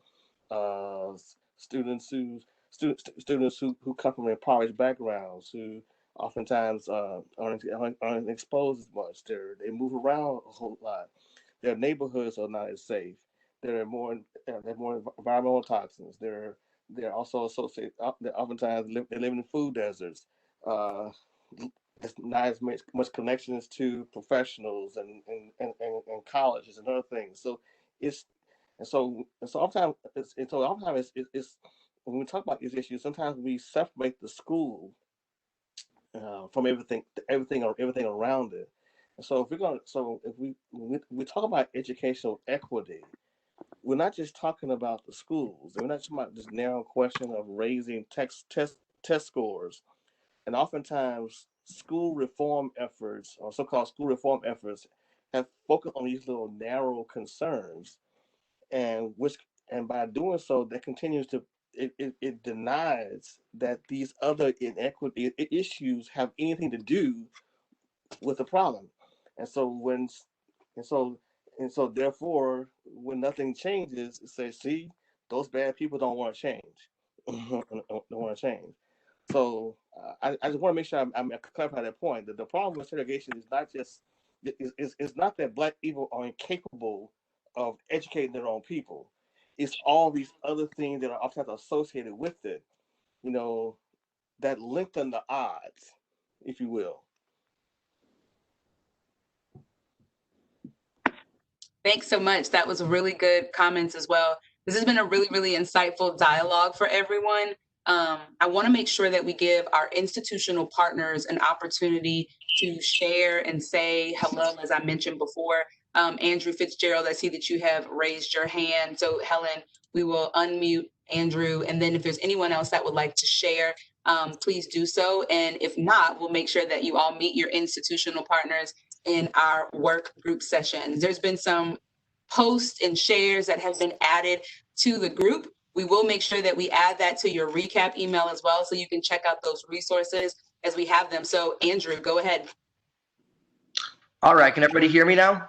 students who come from impoverished backgrounds, who oftentimes aren't exposed as much. They move around a whole lot. Their neighborhoods are not as safe. There are more environmental toxins. They're also associated. They oftentimes they live in food deserts. Uh, it's not as much connections to professionals and colleges and other things. So it's oftentimes it's when we talk about these issues, sometimes we separate the school from everything around it. And so if we talk about educational equity, we're not just talking about the schools. We're not talking about this narrow question of raising test scores. And oftentimes, school reform efforts or so-called school reform efforts have focused on these little narrow concerns, and by doing so, that continues to it denies that these other inequity issues have anything to do with the problem. And so when and so and so therefore when nothing changes, it says, see, those bad people don't want to change. Don't want to change. So I just want to make sure I'm clarify that point. That the problem with segregation is not just it's not that black people are incapable of educating their own people. It's all these other things that are often associated with it, you know, that lengthen the odds, if you will. Thanks so much. That was really good comments as well. This has been a really, really insightful dialogue for everyone. I want to make sure that we give our institutional partners an opportunity to share and say hello, as I mentioned before. Andrew Fitzgerald, I see that you have raised your hand. So Helen, we will unmute Andrew. And then if there's anyone else that would like to share, please do so. And if not, we'll make sure that you all meet your institutional partners in our work group sessions. There's been some posts and shares that have been added to the group. We will make sure that we add that to your recap email as well, so you can check out those resources as we have them. So Andrew, go ahead. All right, can everybody hear me now?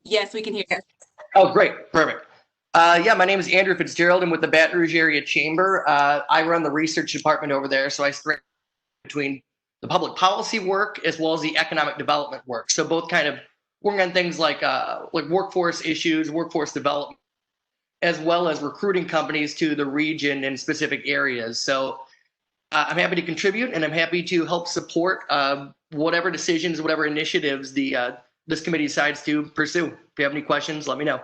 Yes, we can hear you. Oh, great, perfect. Yeah, my name is Andrew Fitzgerald. I'm with the Baton Rouge Area Chamber. I run the research department over there, so I stretch between the public policy work as well as the economic development work. So both kind of working on things like workforce issues, workforce development, as well as recruiting companies to the region and specific areas. So I'm happy to contribute, and I'm happy to help support whatever decisions, whatever initiatives this committee decides to pursue. If you have any questions, let me know.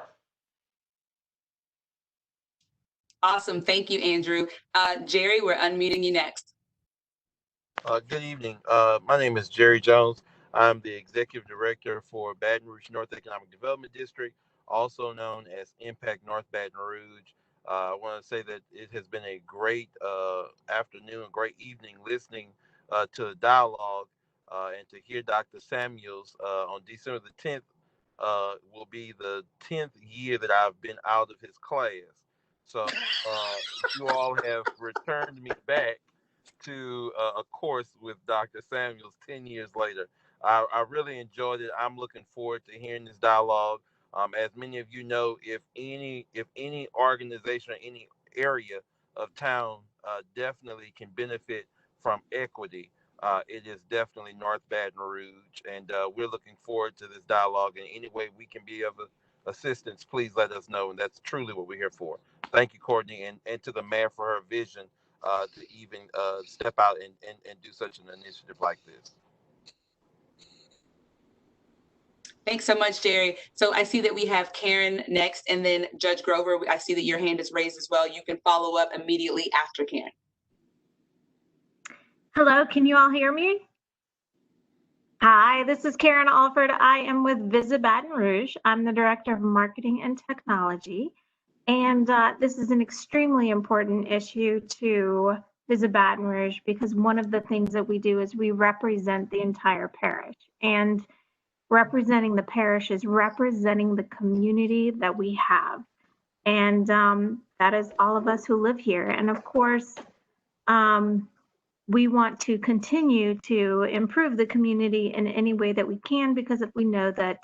Awesome. Thank you, Andrew. Jerry, we're unmuting you next. Good evening. My name is Jerry Jones. I'm the Executive Director for Baton Rouge North Economic Development District, also known as Impact North Baton Rouge. I want to say that it has been a great afternoon, great evening listening to the dialogue and to hear Dr. Samuels on December the 10th will be the 10th year that I've been out of his class. So you all have returned me back to a course with Dr. Samuels 10 years later. I really enjoyed it. I'm looking forward to hearing this dialogue. As many of you know, if any organization or any area of town definitely can benefit from equity, it is definitely North Baton Rouge, and we're looking forward to this dialogue. In any way we can be of assistance, please let us know, and that's truly what we're here for. Thank you, Courtney, and to the mayor for her vision to even step out and do such an initiative like this. Thanks so much, Jerry. So I see that we have Karen next, and then Judge Grover, I see that your hand is raised as well. You can follow up immediately after Karen. Hello, can you all hear me? Hi, this is Karen Alford. I am with Visit Baton Rouge. I'm the Director of Marketing and Technology. And this is an extremely important issue to Visit Baton Rouge because one of the things that we do is we represent the entire parish. And representing the parish is representing the community that we have. And that is all of us who live here. And of course, we want to continue to improve the community in any way that we can, because if we know that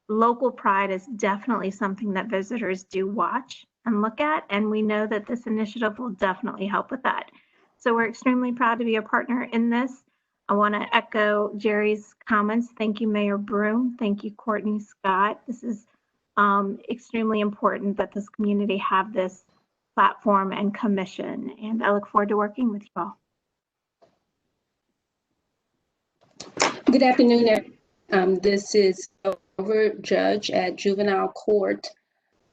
local pride is definitely something that visitors do watch. and look at, and we know that this initiative will definitely help with that. So we're extremely proud to be a partner in this. I want to echo Jerry's comments. Thank you, Mayor Broom. Thank you, Courtney Scott. This is extremely important that this community have this platform and commission, and I look forward to working with you all. Good afternoon. This is Over Judge at Juvenile Court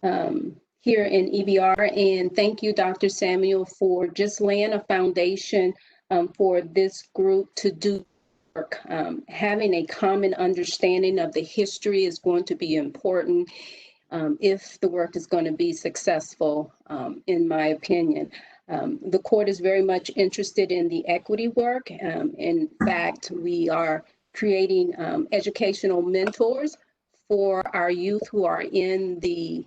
here in EBR, and thank you, Dr. Samuel, for just laying a foundation for this group to do work. Having a common understanding of the history is going to be important if the work is going to be successful, in my opinion. The court is very much interested in the equity work. In fact, we are creating educational mentors for our youth who are in the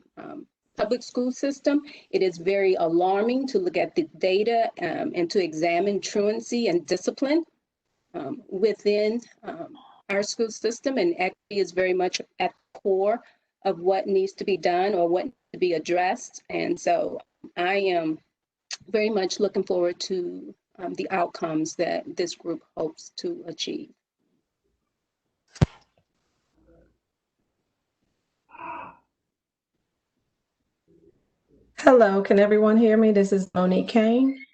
public school system. It is very alarming to look at the data and to examine truancy and discipline within our school system, and equity is very much at the core of what needs to be done or what needs to be addressed. And so I am very much looking forward to the outcomes that this group hopes to achieve. Hello, can everyone hear me? This is Monique Kane.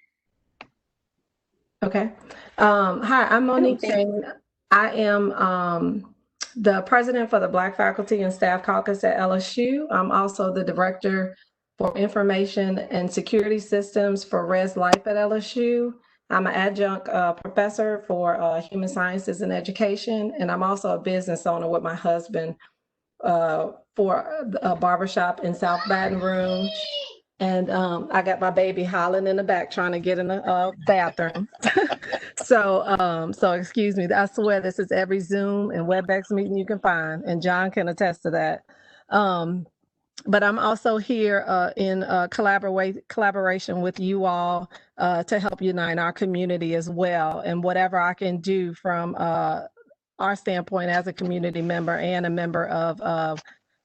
Okay. Hi, I'm Monique Kane. I am the president for the Black Faculty and Staff Caucus at LSU. I'm also the director for Information and Security Systems for Res Life at LSU. I'm an adjunct professor for Human Sciences and Education, and I'm also a business owner with my husband for a barbershop in South Baton Rouge. And I got my baby hollering in the back trying to get in the bathroom. So excuse me. I swear this is every Zoom and WebEx meeting you can find, and John can attest to that. But I'm also here in collaboration with you all to help unite our community as well. And whatever I can do from our standpoint as a community member and a member of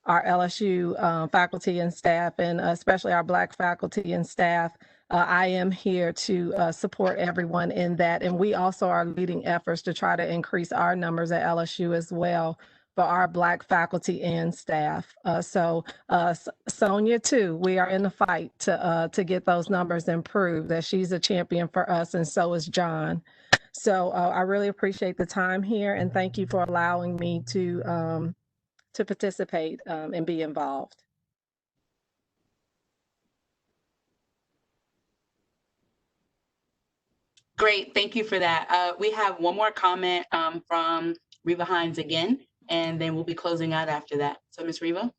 our LSU faculty and staff, and especially our Black faculty and staff, I am here to support everyone in that. And we also are leading efforts to try to increase our numbers at LSU as well for our Black faculty and staff. Sonia too, we are in the fight to get those numbers improved, that she's a champion for us, and so is John. So I really appreciate the time here, and thank you for allowing me to participate and be involved. Great, thank you for that. We have one more comment from Reva Hines again, and then we'll be closing out after that. So Ms. Reva.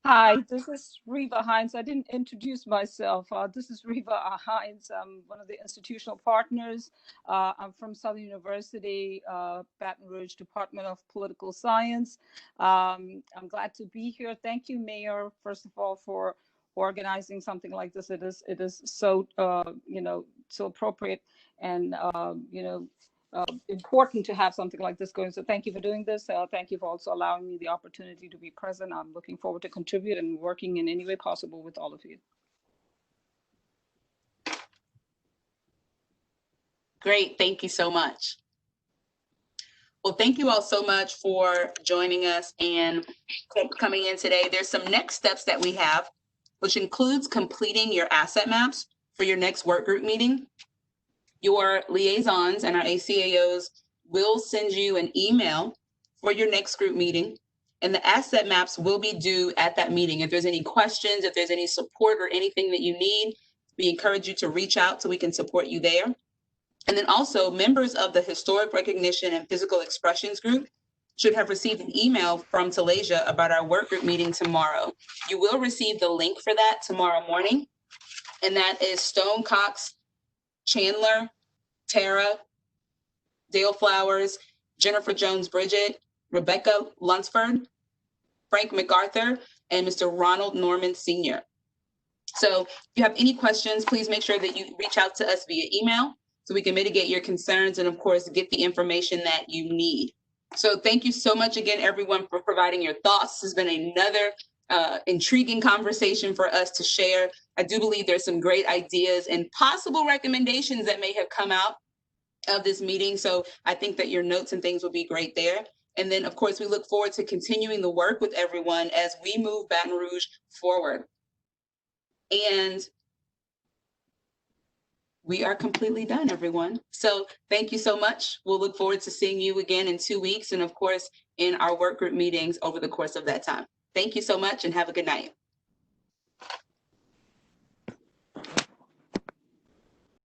Hi, this is Reva Hines. I didn't introduce myself. This is Reva Hines. I'm one of the institutional partners. I'm from Southern University, Baton Rouge Department of Political Science. I'm glad to be here. Thank you, Mayor, first of all, for organizing something like this. It is so so appropriate and important to have something like this going. So thank you for doing this. Thank you for also allowing me the opportunity to be present. I'm looking forward to contribute and working in any way possible with all of you. Great, thank you so much. Well, thank you all so much for joining us and coming in today. There's some next steps that we have, which includes completing your asset maps for your next work group meeting. Your liaisons and our ACAOs will send you an email for your next group meeting, and the asset maps will be due at that meeting. If there's any questions, if there's any support or anything that you need, we encourage you to reach out so we can support you there. And then also, members of the Historic Recognition and Physical Expressions group should have received an email from Talasia about our work group meeting tomorrow. You will receive the link for that tomorrow morning, and that is Stone Cox, Chandler, Tara, Dale Flowers, Jennifer Jones-Bridget, Rebecca Lunsford, Frank MacArthur, and Mr. Ronald Norman Sr. So if you have any questions, please make sure that you reach out to us via email so we can mitigate your concerns and, of course, get the information that you need. So thank you so much again, everyone, for providing your thoughts. This has been another intriguing conversation for us to share. I do believe there's some great ideas and possible recommendations that may have come out of this meeting. So I think that your notes and things will be great there. And then, of course, we look forward to continuing the work with everyone as we move Baton Rouge forward. And we are completely done, everyone. So thank you so much. We'll look forward to seeing you again in 2 weeks, and of course, in our work group meetings over the course of that time. Thank you so much and have a good night.